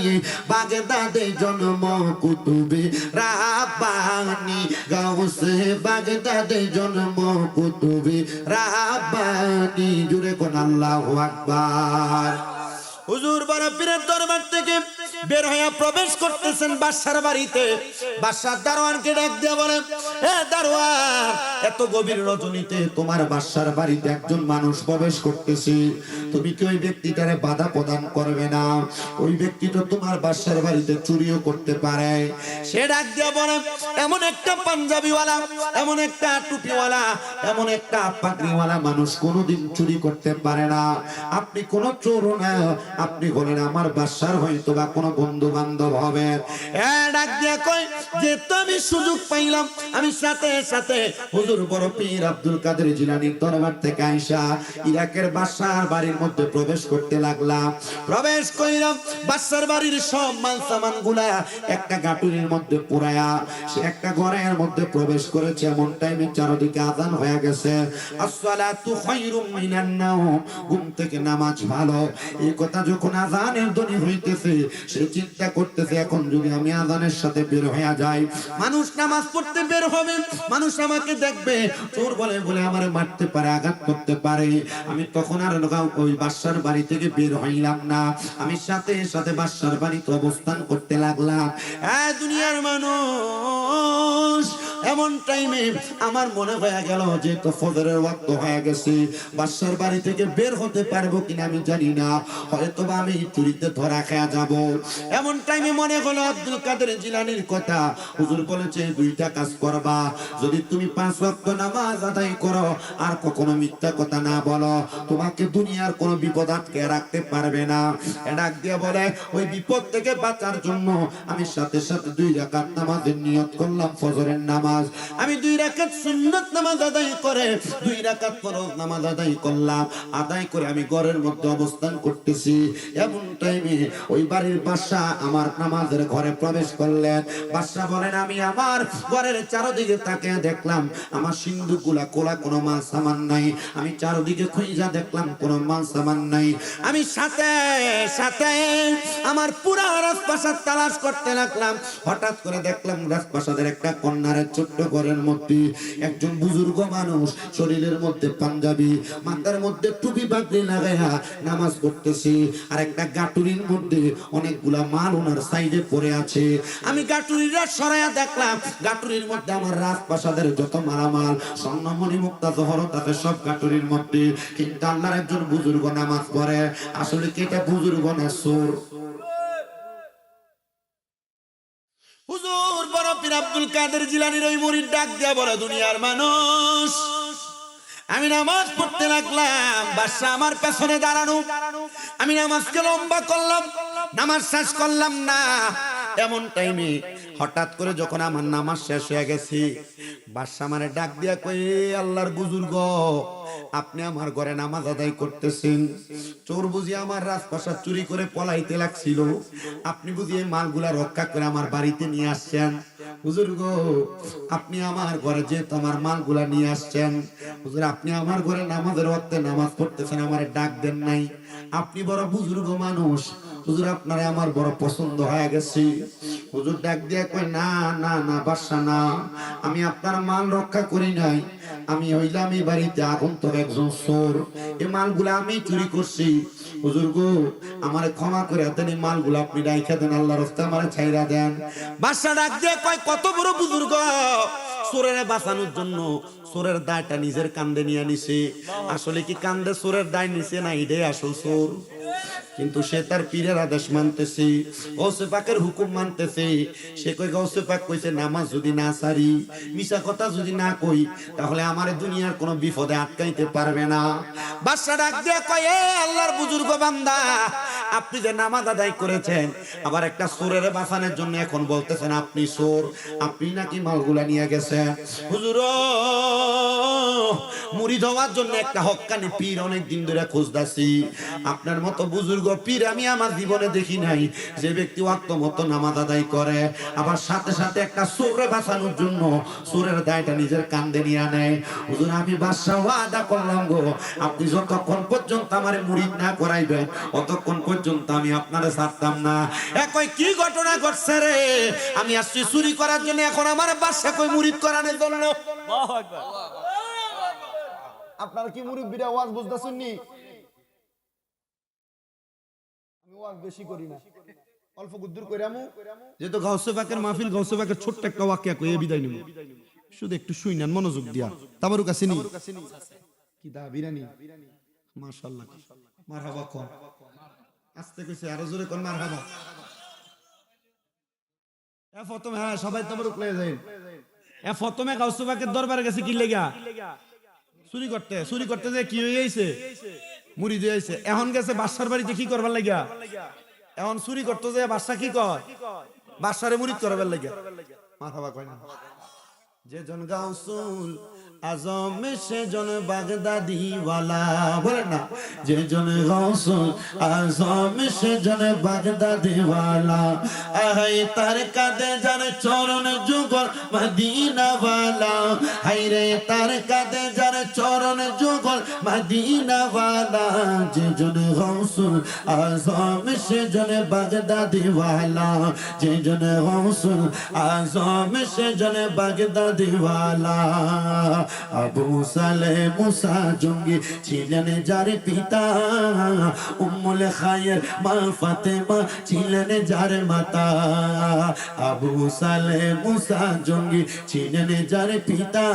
বাগদাদে জন্ম কুতুবে রাব্বানী, গাউসে বাগদাদে জন্ম কুতুবে রাব্বানী। জুড়ে কোন আল্লাহু আকবার। হুজুর বড় পীরের দরবার থেকে বের হয়ে প্রবেশ করতেছেন বাদশার বাড়িতে। বাদশার দারোয়ানকে ডাক দিয়ে বলেন, এ দারোয়ান, এত গভীর রজনীতে তোমার বাদশার বাড়িতে একজন মানুষ প্রবেশ করতেছে, তুমি কি ওই ব্যক্তিটারে বাধা প্রদান করবে না? ওই ব্যক্তি তো তোমার বাদশার বাড়িতে চুরিও করতে পারে। সে ডাক দিয়ে বলেন, এমন একটা পাঞ্জাবিওয়ালা, এমন একটা টুপিওয়ালা, এমন একটা পাগড়িওয়ালা মানুষ কোনোদিন চুরি করতে পারে না। আপনি কোন চোর না, আপনি বলেন আমার বাদশার হয়তো বা কোনো বন্ধু বান্ধব হবে। ডাক দিয়ে কই যে আমি সুযোগ পাইলাম, আমি সাথে সাথে হুজুর বড় পীর আব্দুল কাদের জিলানীর দরবার থেকে আইসা ইরাকের বাদশার বাড়ির মধ্যে প্রবেশ করতে লাগলাম। প্রবেশ কইলাম বাদশার বাড়ির সব মাল সামান গুলা একটা গাটুরির মধ্যে পুরায়া সে একটা ঘরের মধ্যে প্রবেশ করেছে। এমন টাইমে চারদিকে আযান হয়ে গেছে, আসসালাতু খায়রুম মিনান নাওম, ঘুম থেকে নামাজ ভালো। এই কথা যখন আযানের ধ্বনি হইতেছে সে চিন্তা করতেছে এখন যদি আমি আযানের সাথে বের হয়ে যাই, মানুষ নামাজ পড়তে বের হবে, মানুষ আমাকে দেখবে, চোর বলে বলে আমারে মারতে পারে, আঘাত করতে পারে। আমি তখন আর ওই বাদশার বাড়ি থেকে বের হইলাম না, আমি সাথে সাথে বাদশার বাড়িতে অবস্থান করতে লাগলাম। দুনিয়ার মানুষ, এমন টাইমে আমার মনে হয়ে গেল যে তো ফজরের ওয়াক্ত হয়ে গেছে, বাদশার বাড়ি থেকে বের হতে পারবো কিনা আমি জানি না, হয়তো বা আমি চুরিতে ধরা খেয়ে যাব। এমন টাইমে মনে হলো আব্দুল কাদের জিলানীর কথা, হুজুর বলেছে দুইটা কাজ করবা, যদি তুমি 5 ওয়াক্ত নামাজ আদায় করো আর কখনো মিথ্যা কথা না বলো, তোমাকে দুনিয়ার কোনো বিপদ আটকে রাখতে পারবে না। ডাক দিয়ে বলে ওই বিপদ থেকে বাঁচার জন্য আমি সাথে সাথে 2 রাকাত নামাজের নিয়ত করলাম, ফজরের নামাজ। আমি 2 রাকাত সুন্নাত নামাজ আদায় করে 2 রাকাত ফরজ নামাজ আদায় করলাম। আদায় করে আমি ঘরের মধ্যে অবস্থান করতেছি। এমন টাইমে ওই বাড়ির বাদশা আমার নামাজের ঘরে প্রবেশ করলেন। বাদশা বলেন আমি আমার ঘরের চারদিকে তাকিয়ে দেখলাম আমার সিন্ধুকগুলা কোলা কোনো মাল সামান নাই। আমি চারদিকে খুঁজা দেখলাম কোনো মাল সামান নাই। আমি সাথে সাথে আমার পুরা রাজপ্রাসাদ তালাশ করতে লাগলাম। হঠাৎ করে দেখলাম রাজপ্রাসাদের একটা কন্যার ছোট্ট ঘরের মধ্যে একজন বুজুর্গ মানুষ, শরীরের মধ্যে পাঞ্জাবি, মাথার মধ্যে টুপি পাগড়ি লাগাইয়া নামাজ পড়তেছে, আর একটা গাটুরির মধ্যে অনেকগুলা মাল ওনার সাইডে পড়ে আছে। আমি গাটুরিরা সরাইয়া দেখলাম গাটুরির মধ্যে আমার রাজপ্রাসাদের যত মালামাল স্বর্ণমণি মুক্তা জহরত আছে সব গাটুরির মধ্যে। কিন্তু আল্লাহর একজন বুজুর্গ নামাজ পড়ে, আসলে কি এটা বুজুর্গ না চোর? হুজুর বড় পীর আব্দুল কাদের জিলানীর ওই মুরিদ ডাক দিয়া বলে দুনিয়ার মানুষ, আমি নামাজ পড়তে লাগলাম, বাদশা আমার পেছনে দাঁড়ানো, আমি নামাজকে লম্বা করলাম, নামাজ শেষ করলাম না। এমন টাইমে হঠাৎ করে যখন আমার নামাজ শেষ হয়ে গেছে, বাদশা আমারে ডাক দিয়া কই আল্লাহর বুজুর্গ, আপনি আমার ঘরে নামাজ আদায় করতেছেন, চোর বুঝি আমার রাজপ্রাসাদ চুরি করে পলাইতে লাগছিল, আপনি বুঝি এই মালগুলা রক্ষা করে আমার বাড়িতে নিয়ে আসছেন। বুজুর্গ আপনি আমার ঘরে যে তোমার মালগুলা নিয়ে আসছেন, হুজুর আপনি আমার ঘরে নামাজের ওয়াক্তে নামাজ পড়তেছেন, আমারে ডাক দেন নাই, আপনি বড় বুজুর্গ মানুষ, হুজুর আপনারে আমার বড় পছন্দ হয়ে গেছে। হুজুর ডাক দিয়ে কই না না না বাদশা না, আমি আপনার মাল রক্ষা করি নাই, আমি হইলাম এই বাড়িতে আগন্তুক একজন চোর, এই মালগুলা আমি চুরি করছি। হুজুর গো আমারে ক্ষমা করে দেন, এই মালগুলা আপনি রাইখা দেন, আল্লাহর রাস্তায় আমারে ছাইরা দেন। বাদশা ডাক দিয়ে কয় কত বড় বুজুর্গ, চোরের বাঁচানোর জন্য চোরের দায়টা নিজের কান্দে নিয়ে নিছে। আসলে কি কান্দে চোরের দায় নিছে না এটাই আসল চোর? কিন্তু সে তার পীরের আদেশ মানতেছে, গৌসে পাকের হুকুম মানতেছে। সে কই গৌসে পাক কইছে নামাজ যদি না সারি, মিছা কথা যদি না কই, তাহলে আমার দুনিয়ার কোনো বিপদে আটকাইতে পারবে না। বাদশা ডাক দিয়ে কয় এ আল্লাহর বুজুর্গ বান্দা, আপনি যে নামাজ আদায় করেছেন আবার একটা চোরের বাঁচানোর জন্য এখন বলতেছেন আপনি চোর, আপনি নাকি মালগুলা নিয়ে গেছেন। হুজুর মুরিদ হওয়ার জন্য একটা হক্কানি পীর অনেক দিন ধরে খুঁজতাছি, আপনার মতো বুজুর্গ পীর আমি আমার জীবনে দেখি নাই, যে ব্যক্তি ওয়াক্ত মতো নামাজ আদায় করে আবার সাথে সাথে একটা চোরে বাঁচানোর জন্য চোরের দায়টা নিজের কাঁধে নিয়ে নেয়। হুজুর আমি বাদশা ওয়াদা করলাম গো, আপনি যতক্ষণ পর্যন্ত আমারে মুরিদ না করাইবেন অতক্ষণ পর্যন্ত আমি আপনারে ছাড়তাম না। কই কি ঘটনা ঘটছে রে, আমি আসছি চুরি করার জন্য, এখন আমার বাদশা কই মুরিদ করানোর জন্য। আল্লাহু আকবার। আপনারা কি মুরব্বিরা ওয়াজ বুঝতেছেন নি? আমি ওয়াজ বেশি করি না, অল্প গুদ্দুর কইরামু, যেহেতু গাউসে পাকের মাহফিল, গাউসে পাকের ছোট্ট একটা ওয়াকিয়া কইয়ে বিদায় নিব, শুধু একটু শুইনান মনোযোগ দিয়া। তাবারুক আসেনি কি দা বিরানি, মাশাআল্লাহ, মারহাবা কোন আস্তে কইছে, আরো জোরে কোন মারহাবা। প্রথমে হ্যাঁ সবাই তাবারুক লয়ে যাই। প্রথমে গাউসে পাকের দরবারে গেছে কি লাগা? চুরি করতে, চুরি করতে যে কি হয়ে গেছে, মুরিদ হয়ে গেছে। এখন গেছে বাদশার বাড়িতে কি করবার লাগিয়া, এখন চুরি করতে যে বাদশা কি কয়, বাদশারে মুরিদ করবার লাগিয়া। মারহাবা কয় না। যে জন গাউসুল আজম সেজন বাগদাদি ওয়ালা বলেন না যে জন গৌসুল আজম সেজন বাগদাদি ওয়ালা আহাই তার কাঁধে যার চরণ যুগল মদিনা ওয়ালা হাই রে তার কাঁধে যার চরণ যুগল মদিনা ওয়ালা যে জন গৌসুল আজম সেজন বাগদাদি ওয়ালা যে জন গৌসুল আজম সেজন বাগদাদি ওয়ালা আবু সালে মুসা জঙ্গি ছিলেন যার পিতা উম্মুল খায়ের মা ফাতেমা ছিলেন যার মাতা আবু সালে মুসা জঙ্গি ছিলেন যার পিতা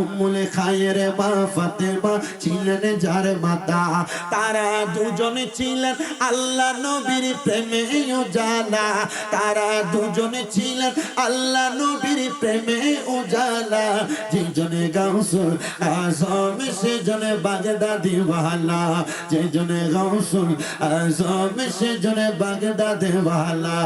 উম্মুল খায়ের মা ফাতেমা ছিলেন যার মাতা তারা দুজনে ছিলেন আল্লাহ নবীর প্রেমে উজালা তারা দুজনে ছিলেন আল্লাহ নবীর প্রেমে উজালা যে জনে গাউসুল আজম সে জনে বাগদাদি ওয়ালা যে জনে গাউসুল আজম সে জনে বাগদাদি ওয়ালা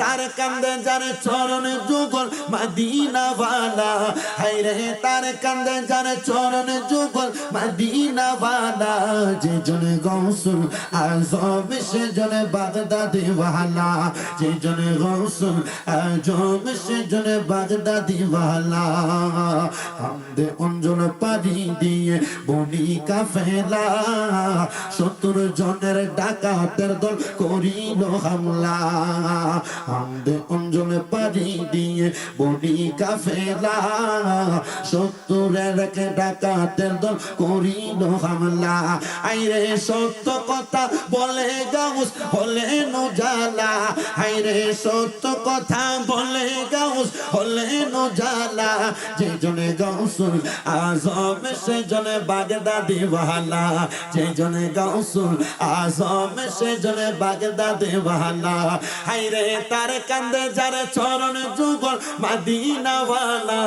তার কান্দে যার চরণ যুগল মদিনা ওয়ালা হায় রে তার কান্দে যার চরণ যুগল মদিনা ওয়ালা যে জনে গাউসুল আজম সে জনে বাগদাদি ওয়ালা যে জনে গাউসুল আজম সে জনে বাগদাদি ওয়ালা আমদে অঞ্জন পানি দিয়ে বনি কাফেলা 70 জনের ডাকাতের দল করিল হামলা আমদে অঞ্জন পানি দিয়ে বনি কাফেলা 70 ডাকাতের দল করিল হামলা আইরে সত্য কথা বলে গাউস হলে নজালা আইরে সত্য কথা বলে গাউস হলে নজালা যে জনে গাউসুল আজম সে জনে বাগদাদি ওয়ালা যে জনে গাউসুল আজম সে জনে বাগদাদি ওয়ালা হায়রে তার কান্দে যার চরণ যুগল মদিনা ওয়ালা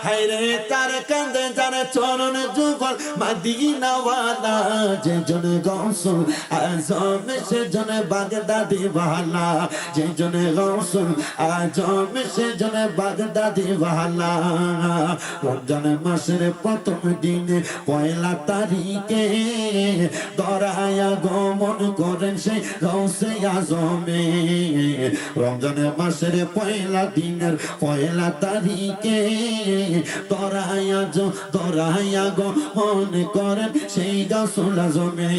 হায়রে তার কান্দে যার চরণ যুগল মদিনা ওয়ালা যে জনে গাউসুল আজম সে জনে বাগদাদি ওয়ালা যে জনে গাউসুল আজম সে জনে বাগদাদি ওয়ালা রমজান মাসের প্রথম দিনে পয়লা তারিখে দরায়া গমন করেন সেই গৌসে আজমে রমজান মাসের পয়লা দিনের পয়লা তারিখে দরায়া গমন করেন সেই গৌসুল আজমে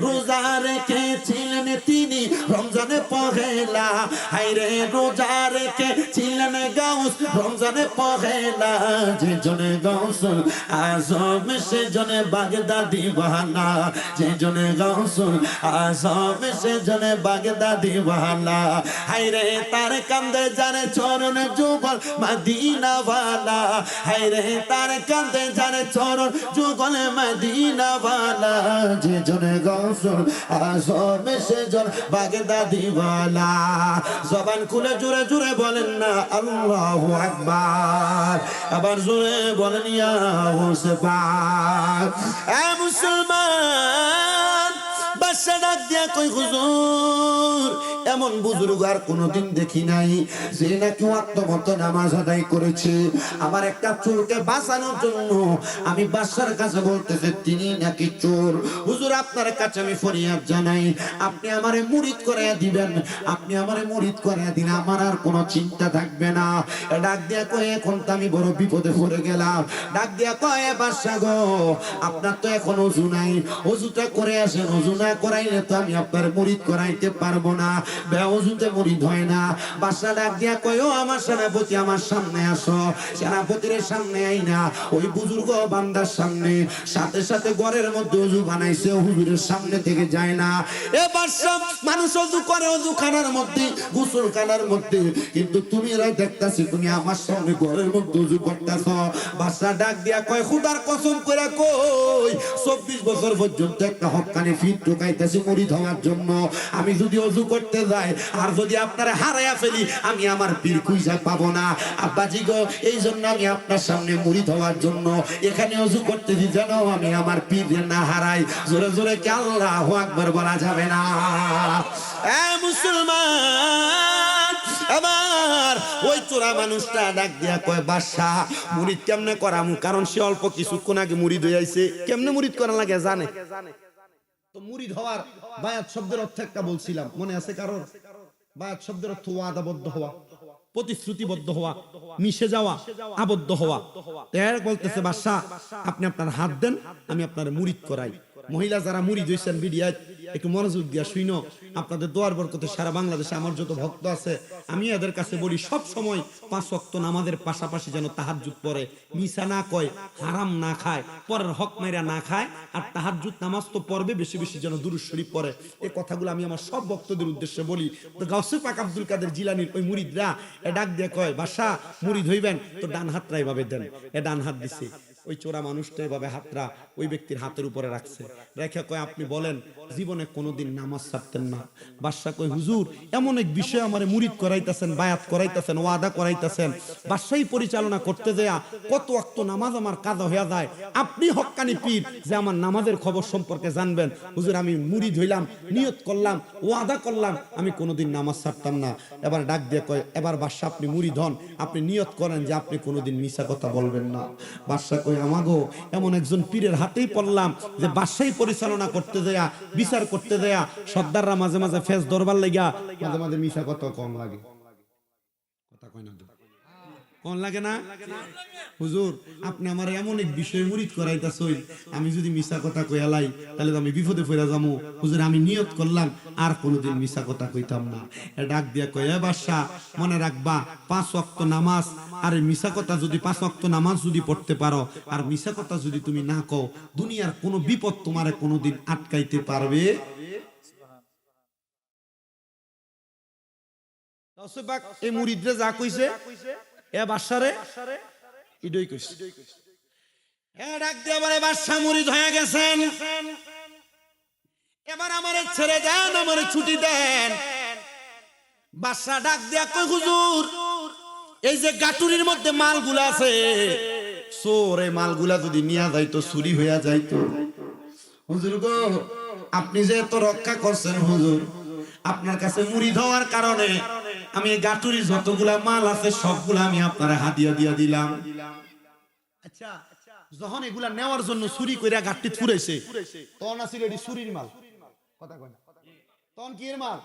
রোজা রেখেছিলেন তিনি রমজানে পহেলা হায়রে রোজা রেখেছিলেন গাউস রমজানে পহেলা যে জনে গাউসুল আজম সে জনে বাগদাদি ওয়ালা যে জনে গাউসুল আজম সে জনে বাগদাদি ওয়ালা হায়রে তার কান্দে জানে চরণ যুগল মদিনা ওয়ালা হায়রে তার কান্দে জানে চরণ যুগল মদিনা ওয়ালা যে জনে গাউসুল আজম সে জন বাগদাদি ওয়ালা জবান খুলে জোরে জোরে বলেন না আল্লাহু আকবার আবার জোরে বলেন ইয়া হুসবান এ মুসলমান বাদশা ডাক দিয়া কই হুজুর এমন বুজুর্গ আর কোনোদিন দেখি নাই যে নাকি ওয়াক্ত নামাজ আদায় করেছে আমার একটা চোরকে বাঁচানোর জন্য আমি বাদশার কাছে বলতেছে তিনি নাকি চোর হুজুর আপনার কাছে আমি ফরিয়াদ জানাই আপনি আমারে মুরিদ করাইয়া দিবেন আপনি আমারে মুরিদ করাইয়া দিন আমার আর কোনো চিন্তা থাকবে না ডাক দিয়া কয় এখন তো আমি বড় বিপদে পড়ে গেলাম ডাক দিয়া কয় বাদশা গো আপনার তো এখন ওযু নাই ওযুটা করে আসেন ওযু না করাইলে তো আমি আপনার মুরিদ করাইতে পারবো না বেওযুতে মুরিদ হয় না বাদশা ডাক দিয়া কয় ও আমার সেনাপতি আমার সামনে আসো সেনাপতির সামনে আইনা ওই বুজুর্গ বান্দার সামনে সাথে সাথে ঘরের মধ্যে ওযু বানাইছে হুজুরের সামনে থেকে যায় না এ বাদশা মানুষ ওযু করে ওযুখানার মধ্যে গোসলখানার মধ্যে কিন্তু তুমি রাই দেখতাছি তুমি আমার সামনে ঘরের মধ্যে ওযু করতেছো বাদশা ডাক দিয়া কয় খোদার কসম করে কই 24 বছর পর্যন্ত একটা হক্কানি ফিট ঢুকাইতেছি মুরিদ হওয়ার জন্য আমি যদি ওযু করতে যাই আর যদি আপনারা হারায়া ফেলি আমি আমার পীর খুঁজে পাবো না আব্বাজি গো এই জন্য আমি আপনার সামনে মুরিদ হওয়ার জন্য এখানে ওযু করতে দি যেন আমি আমার পীর না হারাই জোরে জোরে কি আল্লাহু আকবার বলা যাবে না এ মুসলমান আমার ওই চোরা মানুষটা ডাক দিয়া কয় বাদশাহ মুরিদ কেমনে করামু, কারণ সে অল্প কিছুক্ষণ আগে মুরিদ হয়ে আইছে, কেমনে মুরিদ করা লাগে জানে। তো মুরিদ হওয়ার বায়াত শব্দের অর্থ একটা বলছিলাম, মনে আছে কারোর? বায়াত শব্দের অর্থ ওয়াদাবদ্ধ হওয়া, প্রতিশ্রুতিবদ্ধ হওয়া, মিশে যাওয়া, আবদ্ধ হওয়া। এর বলতেছে বাদশাহ আপনি আপনার হাত দেন, আমি আপনার মুরিদ করাই। মহিলা যারা মুরিদ হইছেন ভিডিওতে একটু মনোযোগ দিয়া শুনো, আপনাদের দোয়ার বরকতে সারা বাংলাদেশে আমার যত ভক্ত আছে আমি এদের কাছে বলি সব সময় 5 ওয়াক্ত নামাজের পাশাপাশি যেন তাহাজ্জুদ পড়ে, মিছা না কয়, হারাম না খায়, পরের হক মাইরা না খায়, আর তাহাজ্জুদ নামাজ তো পড়বে, বেশি বেশি যেন দুরূদ শরীফ পড়ে। এই কথাগুলো আমি আমার সব ভক্তদের উদ্দেশ্যে বলি। তো গাউসে পাক আব্দুল কাদের জিলানীর ওই মুরিদরা এ ডাক দিয়ে কয় বাদশাহ মুরিদ হইবেন তো ডান হাতটা এভাবে দেন। এ ডান হাত দিছে, ওই চোরা মানুষটা এভাবে হাতটা ওই ব্যক্তির হাতের উপরে রাখছে, রেখে কয় আপনি বলেন জীবনে কোনোদিন নামাজ ছাড়তেন না? বাদশাহ কয় হুজুর এমন এক বিষয় আমারে মুরিদ করাইতেছেন, বায়াত করাইতেছেন, ওয়াদা করাইতেছেন, বাদশাহী পরিচালনা করতে যায় কত ওয়াক্ত নামাজ আমার কাজা হয়ে যায়, আপনি হক্কানি পীর যে আমার নামাজের খবর সম্পর্কে জানবেন। হুজুর আমি মুরিদ হইলাম, নিয়ত করলাম, ওয়াদা করলাম আমি কোনোদিন নামাজ ছাড়তাম না। এবার ডাক দিয়ে কয় এবার বাদশাহ আপনি মুরিদ হন, আপনি নিয়ত করেন যে আপনি কোনোদিন মিছা কথা বলবেন না। বাদশাহ কয় আমাগো এমন একজন পীরের হাতেই পড়লাম যে বাদশাহী পরিচালনা করতে দেয়া, বিচার করতে দেয়া, সর্দাররা মাঝে মাঝে ফেস দরবার লাগিয়া মাঝে মাঝে মিছা কথা কম লাগে, কথা কয় না কোন লাগে না? হুজুর আপনি আমার এমন এক বিষয় মুরিদ করাইতাছই, আমি যদি মিছা কথা কইয়ালাই তাহলে তো আমি বিপদে পড়ে যাবো। হুজুর আমি নিয়ত করলাম আর কোনোদিন মিছা কথা কইতাম না। এ ডাক দিয়া কয় এ বাদশাহ মনে রাখবা 5 ওয়াক্ত নামাজ আর মিছা কথা যদি 5 ওয়াক্ত নামাজ যদি পড়তে পারো আর মিছা কথা যদি তুমি না কও, দুনিয়ার কোনো বিপদ তোমারে কোনোদিন আটকাইতে পারবে। এই মুরিদরে যা কইছে এ বাদশারে ইডই কইছে। এ ডাক দিয়ে বলে বাদশা মুরিদ হয়ে গেছেন, এবার আমারে ছেড়ে দেন, আমারে ছুটি দেন। বাদশা ডাক দিয়া কই হুজুর এই যে গাটুরির মধ্যে মালগুলা আছে, চোর এই মালগুলা যদি নিয়া যাইতো, চুরি হইয়া যাইতো। হুজুর গো আপনি যে এত রক্ষা করছেন হুজুর, আপনার কাছে মুরিদ হওয়ার কারণে আমি গাটুরির যতগুলা মাল আছে সবগুলা আমি আপনার হাদিয়া দিয়া দিলাম। আচ্ছা যখন এগুলা নেওয়ার জন্য চুরি কইরা গাট্টি ফুরাইছে তখন আছিল এটি চুরির মাল, কথা কয় না, তখন কি এর মাল?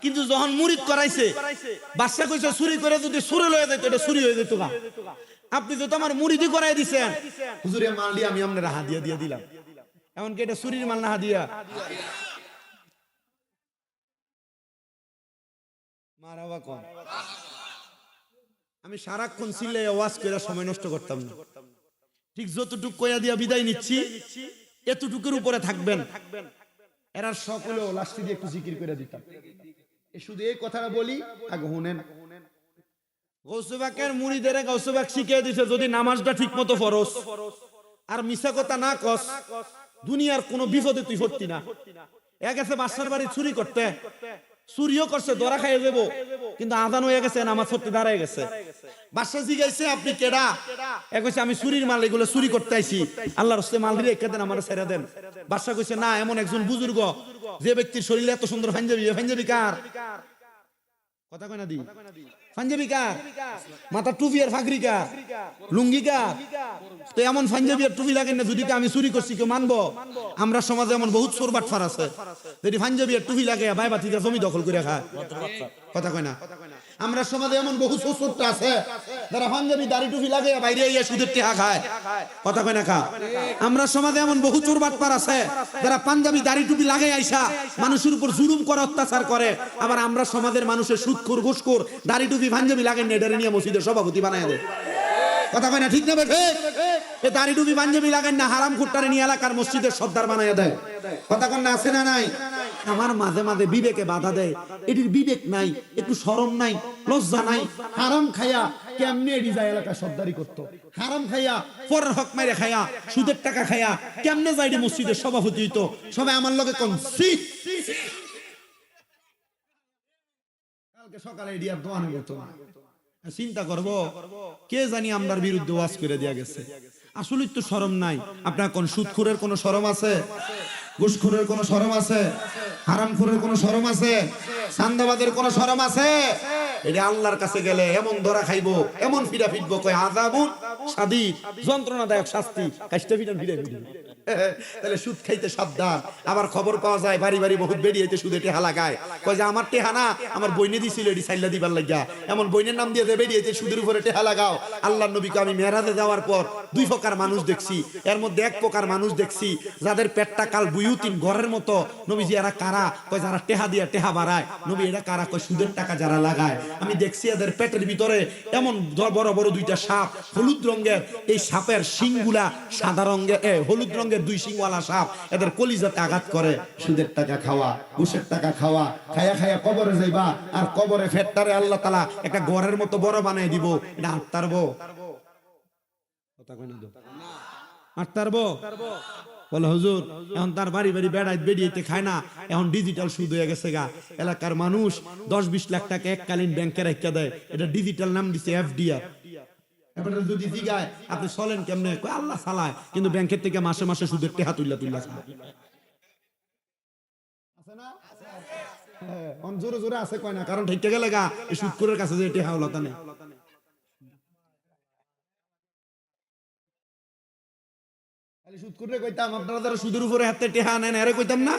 কিন্তু যখন মুরিদ করাইছে বাদশা কইছে চুরি করে যদি চুরি লয়ে যাইতো এটা চুরি হয়ে যেত না। আপনি তো আমার মুরিদি করাই দিছেন, হুজুরের মাল দিয়ে আমি আপনার হাদিয়া দিয়া দিলাম, এমনকি এটা চুরির মাল না হাদিয়া? মারাবা কম। আমি সারাক্ষণ চিল্লাই ওয়াজ কইরা সময় নষ্ট করতাম না, ঠিক যতটুকু কইয়া দিয়া বিদায় নিচ্ছি এতটুকুর উপরে থাকবেন। এরা সকলে লাস্টে দিয়ে একটু জিকির করে দিতাম। শুধু এই কথাটা বলি আগে শুনেন, গৌসে পাকের মুরিদেরে গৌসে পাক শিখিয়ে দিছে যদি নামাজটা ঠিক মতো ফরজ আর মিছা কথা না কস, দুনিয়ার কোনো বিপদে তুই পড়তি না। এক আছে বাদশার বাড়ি চুরি করতে, চুরিও করছে, ধরা খাইয়ে দেব, কিন্তু আজান হয়ে গেছে, নামাজ পড়তে দাঁড়ায় গেছে। বাদশা জিজ্ঞাসা আপনি কেডা? এ কইছে আমি চুরির মাল, এগুলো চুরি করতে আইছি, আল্লাহর রাস্তায় মাল দিয়ে একে দেন, আমার ছেড়ে দেন। বাদশা কইছে না, এমন একজন বুজুর্গ যে ব্যক্তির শরীরে এত সুন্দর পাঞ্জাবি, পাঞ্জাবি কার? কথা কয় না দি, পাঞ্জাবি কার? মাথা টুপি আর ফাগরি কার? লুঙ্গি কার? তো এমন পাঞ্জাবি আর টুপি লাগেন না, যদি আমি চুরি করছি কেউ মানবো? আমরা সমাজে এমন বহুত চোর বাটফার আছে, যদি পাঞ্জাবি আর টুপি লাগে ভাই বাতিটা জমি দখল করে খায়, কথা কয় না? আমরা সমাজে এমন বহু চোরটা আছে যারা পাঞ্জাবি দাড়ি টুপি লাগে বাইরে ইয়ে সুদের টিহা খায়, কথা কয় না খা? আমরা সমাজে এমন বহু চোর বাটপার আছে যারা পাঞ্জাবি দাড়ি টুপি লাগে আইসা মানুষের উপর জুলুম করে, অত্যাচার করে। আবার আমরা সমাজের মানুষের সুদখোর ঘুষখোর দাড়ি টুপি পাঞ্জাবি লাগেন না এটারে নিয়ে মসজিদের সভাপতি বানায় দেয়, কথা কয় না? ঠিক না বেঠে? এ দাড়ি টুপি পাঞ্জাবি লাগেন না হারাম খুঁটটারে নিয়ে এলাকার মসজিদের সর্দার বানায় দেয়, কথা কন না? আছে না নাই? আমার মাঝে মাঝে বিবেকে বাধা দেয়, এটির বিবেক নাই, একটু শরম নাই, লজ্জা নাই। হারাম খাইয়া কেমনে এডি যায় এলাকা সর্দারি করতো, হারাম খাইয়া পরের হক মাইরে খাইয়া সুদের টাকা খাইয়া কেমনে যাইডি মসজিদের সভাপতি হইতো। সবাই আমার লগে কোন কালকে সকালে এডি আর দোয়ানো যেত না। চিন্তা করব কে জানি আমরার বিরুদ্ধে ওয়াজ করে দেয়া গেছে। আসলে তো শরম নাই। আপনার কোন সুদখোরের কোন শরম আছে? ঘুষখোরের কোন শরম আছে? হারামখোরের কোন শরম আছে? চান্দাবাদের কোন শরম আছে? এটা আল্লাহর কাছে গেলে এমন ধরা খাইবো, এমন ফিরা ফিরবো, কয় আযাবুন শাদীদ, যন্ত্রণাদায়ক শাস্তি, কাশতে ফিরা ফিরে ফিরে। তাহলে সুদ খাইতে সাবধান। আবার খবর পাওয়া যায় বাড়ি বাড়ি বহুত বেরিয়েছে সুদে টেহা লাগায়, কয় যে আমার টেহা না, আমার বইনে দিছিল এটি সাইল্লা দিবার লাগিয়া, এমন বইনের নাম দিয়ে বেরিয়েছে সুদের উপরে টেহা লাগাও। আল্লাহর নবীকে আমি মেরাজে যাওয়ার পর দুই প্রকার মানুষ দেখছি, এর মধ্যে এক প্রকার মানুষ দেখছি যাদের পেটটা কাল বুয়ুতিন ঘরের মতো। নবীজি এরা কারা? কয় যারা টেহা দিয়ে টেহা বাড়ায়। নবী এরা কারা? কয় সুদের টাকা যারা লাগায়। আমি দেখছি এদের পেটের ভিতরে এমন বড় বড় দুইটা সাপ, হলুদ রঙের, এই সাপের শিংগুলা সাদা রঙের, হলুদ রঙের দুই শিংওয়ালা সাপ, এদের কলিজাতে আঘাত করে। সুদের টাকা খাওয়া, ঘুষের টাকা খাওয়া, খায়া খায়া কবরে যাইবা, আর কবরে ফেটটারে আল্লাহ তাআলা একটা ঘরের মতো বড় বানাই দিব। এটা আত্মারবো কথা কই না, আত্মারবো বলে হুজুর এখন তার বাড়ি বাড়ি বেড়াইতে খায় না, এখন ডিজিটাল সুদ হয়ে গেছে গা। এলাকার মানুষ 10-20 লাখ টাকা এককালীন ব্যাংকে রেখে দেয়, এটা ডিজিটাল নাম দিছে এফডিআর। এবারে যদি জিগায় আপনি চলেন কেমনে, কয় আল্লাহ চালায়, কিন্তু ব্যাংকের থেকে মাসে মাসে সুদের টেহা তুইলা খায়। আছে না? অন জোরে জোরে আছে কয় না, কারণ ঠিক গেলে গা এই সুদখোরের কাছে যে টেহা হলো তা নেই। খালি সুদখোরে কইতাম আপনারা যারা সুদের উপরে হাতে টেহা নেন এরে কইতাম না।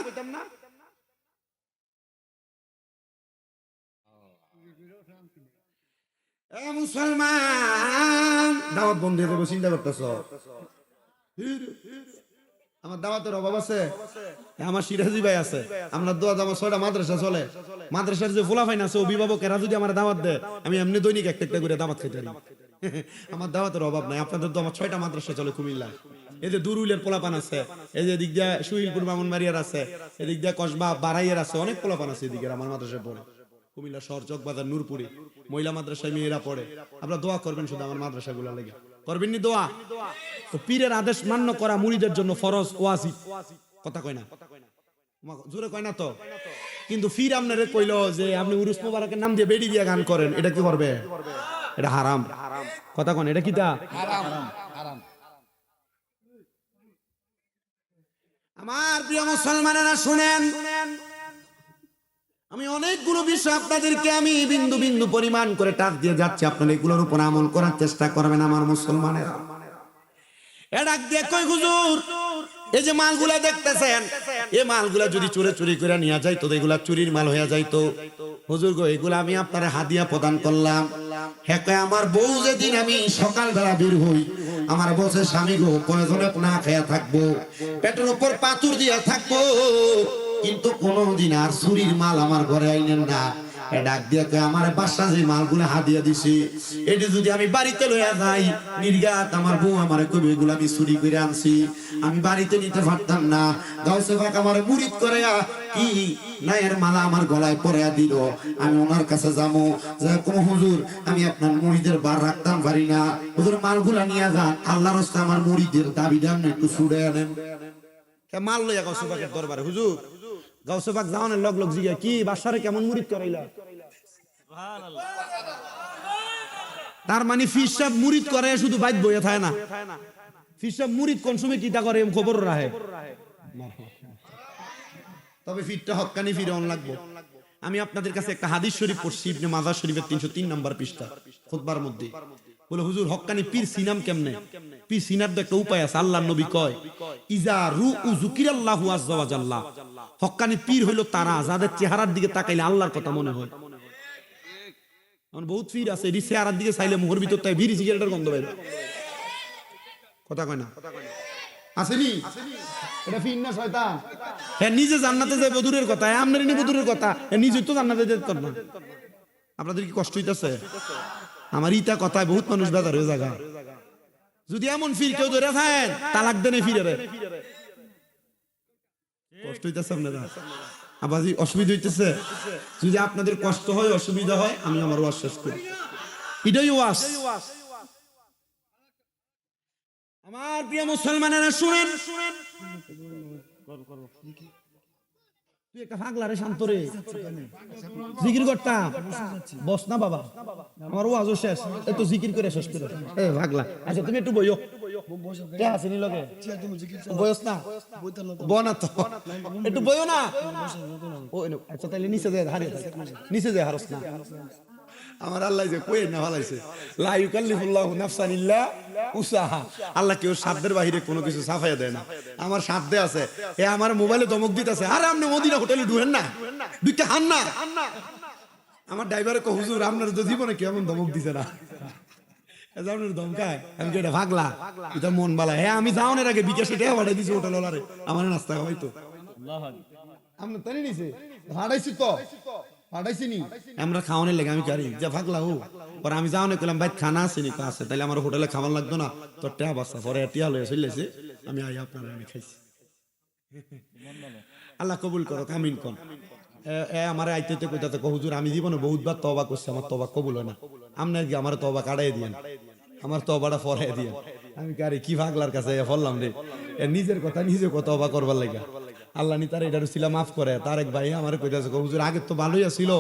মুসলমান দাওয়াত বন্ধ হয়ে যাবে চিন্তা করতেছ? আমার দাওয়াতের অভাব আছে? আমার সিরাজি ভাই আছে, আমরা দোয়া আমার 6টা মাদ্রাসা চলে, মাদ্রাসার যে ফুলাফাইন আছে অভিভাবকেরা যদি আমার দাওয়াত দেয় আমি এমনি দৈনিক একটা করে দাওয়াত খেতে পারি। আমার দাওয়াতের অভাব নাই। আপনাদের তো আমার 6টা মাদ্রাসা চলে কুমিল্লা। এই যে দুরুলের পোলাপান আছে, এই যে এদিক দিয়ে সুহিলপুর বামনবাড়িয়ার আছে, এদিক দিয়ে কসবা বারাইয়ের আছে, অনেক পোলাপান আছে এদিকে আমার মাদ্রাসায় পড়ে। কুমিল্লা শহর, চকবাজার, নূরপুরে মহিলা মাদ্রাসায় মেয়েরা পড়ে। আপনারা দোয়া করবেন শুধু আমার মাদ্রাসাগুলো লেগে, করবেন নি দোয়া? তো পীরের আদেশ মান্য করা মুরিদের জন্য ফরজ ওয়াজিব, কথা কয় না, জোরে কয় না তো। কিন্তু ফির আপনারে কইলো যে আপনি উরুস মোবারকের নাম দিয়ে বেড়ি দিয়ে গান করেন, এটা কি করবে? এটা হারাম, কথা কন, এটা কিটা হারাম। আমার প্রিয় মুসলমানেরা শুনেন, আমি অনেকগুলো বিষয় আপনাদেরকে আমি বিন্দু বিন্দু পরিমাণ করে টাচ দিয়ে যাচ্ছি, আপনারা এগুলোর উপর আমল করার চেষ্টা করবেন আমার মুসলমানেরা। এটা দিয়ে কই হুজুর এই যে মালগুলা দেখতেছেন, এই মালগুলা যদি চুরে চুরি করে নিয়ে যায় তো এগুলা চুরির মাল হয়ে যায়। তো হুজুর গো এগুলা আমি আপনারে হাদিয়া প্রদান করলাম। হ্যাঁ কয় আমার বউ যেদিন আমি সকালবেলা বের হই, আমার বসে স্বামী গো প্রয়োজনে না খেয়া থাকবো, পেটের উপর পাথর দিয়া থাকবো, কিন্তু কোনদিন আর চুরির মাল আমার ঘরে আইনেন না। ডাক দিয়ে আমার বাসা যে মালগুলো হাদিয়া দিছি এটি যদি আমি বাড়িতে লইয়া যাই, নির্গাত আমার বউ আমার কবি এগুলো আমি চুরি করে আনছি, আমি বাড়িতে নিতে পারতাম না। গাউসে পাক আমার মুরিদ করে কি নায়ের মালা আমার গলায় পরাইয়া দিল, আমি ওনার কাছে যাবো, যে কোন হুজুর আমি আপনার মুরিদের বার রাখতাম পারি না, হুজুর মালগুলা নিয়ে যান, আল্লাহর রাস্তায় আমার মুরিদের দাবিটা একটু ছুড়ে আনেন। মাল লইয়া গাউসে পাকের দরবারে হুজুর, গাউসে পাক যাওয়ানের লগ লগ জিজ্ঞাসা কি বাসারে কেমন মুরিদ করাইলা? তার মানে ফির সাহেব মুরিদ করে শুধু বাইত বইয়া থাকে না, ফির সাহেব মুরিদ কোন সময় কিটা করে খবর রাখে। তবে ফিরটা হক্কানি ফিরে অন লাগবো। আমি আপনাদের কাছে একটা হাদিস শরীফ পড়ছি, ইবনে মাজাহ শরীফের 303 নম্বর পৃষ্ঠা, খুতবার মধ্যে বলে হুজুর হক্কানি পীর সিনাম কেমনে? পীর সিনার তো একটা উপায় আছে। আল্লাহর নবী কয় ইজা রুউ যুকিরাল্লাহু আযজা ওয়া জাল্লা, হক্কানি পীর হইল তারা যাদের চেহারার দিকে তাকাইলে আল্লাহর কথা মনে হয়। বহুত পীর আছে এটি চেহারার দিকে চাইলে মুখের ভিতর তাই বিড়ি সিগারেটের গন্ধ বাইরে, কথা কয় না আসেনি? এটা পীর না শয়তান? হ্যাঁ নিজে জান্নাতে যাইব দূরের কথা, আমনের নিব দূরের কথা, নিজে তো জান্নাতে যেতে পারবে না। আপনাদের কি কষ্ট হইতাছে? আমার ইটা কথায় বহুত মানুষ বেজার হয়ে জায়গা। যদি এমন ফির কেউ ধরে থাকেন তালাক দেনে ফিরে কষ্ট হইতেছে আপনারা, আবার অসুবিধা হইতেছে। যদি আপনাদের কষ্ট হয় অসুবিধা হয় আমি আমার ওয়াজ শেষ করি, এটাই ওয়াজ। আমার প্রিয় মুসলমানেরা শুনেন, তুই একটা পাগলারে শান্ত রে জিকির করতা বস না বাবা, আমার ওয়াজ শেষ, একটু জিকির করে শেষ করে এ পাগলা। আচ্ছা তুমি একটু বইও, কে আসেনি লগে বয়স না বনা তো একটু বইও না। ও আচ্ছা তাহলে নিচে যায় হারিয়ে, নিচে যায় হারস না। আমার আল্লাহ যে কই না ভালাইছে লা ইউকাল্লিফুল্লাহু নাফসান ইল্লা উসাহা। আল্লাহ কেউ সাধ্যের বাহিরে কোনো কিছু সাফাইয়া দেয় না। আমার সাধ্যে আছে, এ আমার মোবাইলে ধমক দিতেছে, আরে আপনি মদিনা হোটেলে ঢুকেন না, দুইটা হান না। আমার ড্রাইভারে কো হুজুর আপনার তো জীবনে কেমন ধমক দিছে না, আপনার ধমকায় আমি কি এটা ভাগলা, এটা মন বালা। হ্যাঁ আমি যাওয়ার আগে বিকাশে টাকা পাঠাই দিছি হোটেল ওলারে, আমার নাস্তা খাওয়াইতো। আপনি তাই নিছে হাঁটাইছি তো হাঁটাইছি নি আমরা খাওয়ানোর লেগে আমি গাড়ি যা ভাগলা হো। পরে আমি যাওয়ানে কইলাম ভাই খানা আছে নি, আছে তাইলে আমার হোটেলে খাবার লাগতো না, তোর টেয়া বাচ্চা পরে টিয়া লয়ে চলেছে, আমি আই আপনার আমি খাইছি। আল্লাহ কবুল করো, আমিন কোন। এ আমার আইতে কইতাতে কো হুজুর আমি জীবনে বহুতবার তওবা করছি, আমার তওবা কবুল হয় না, আপনি কি আমার তওবা কাটাই দিয়েন, আমার তওবাটা ফরাই দিয়েন। আমি গাড়ি কি ভাগলার কাছে বললাম রে, নিজের কথা নিজে তওবা করবার লাগা। আল্লাহ নি তার এটা ছিল মাফ করে। তার এক ভাই আমার কইতাছে হুজুর আগে তো ভালোই ছিল,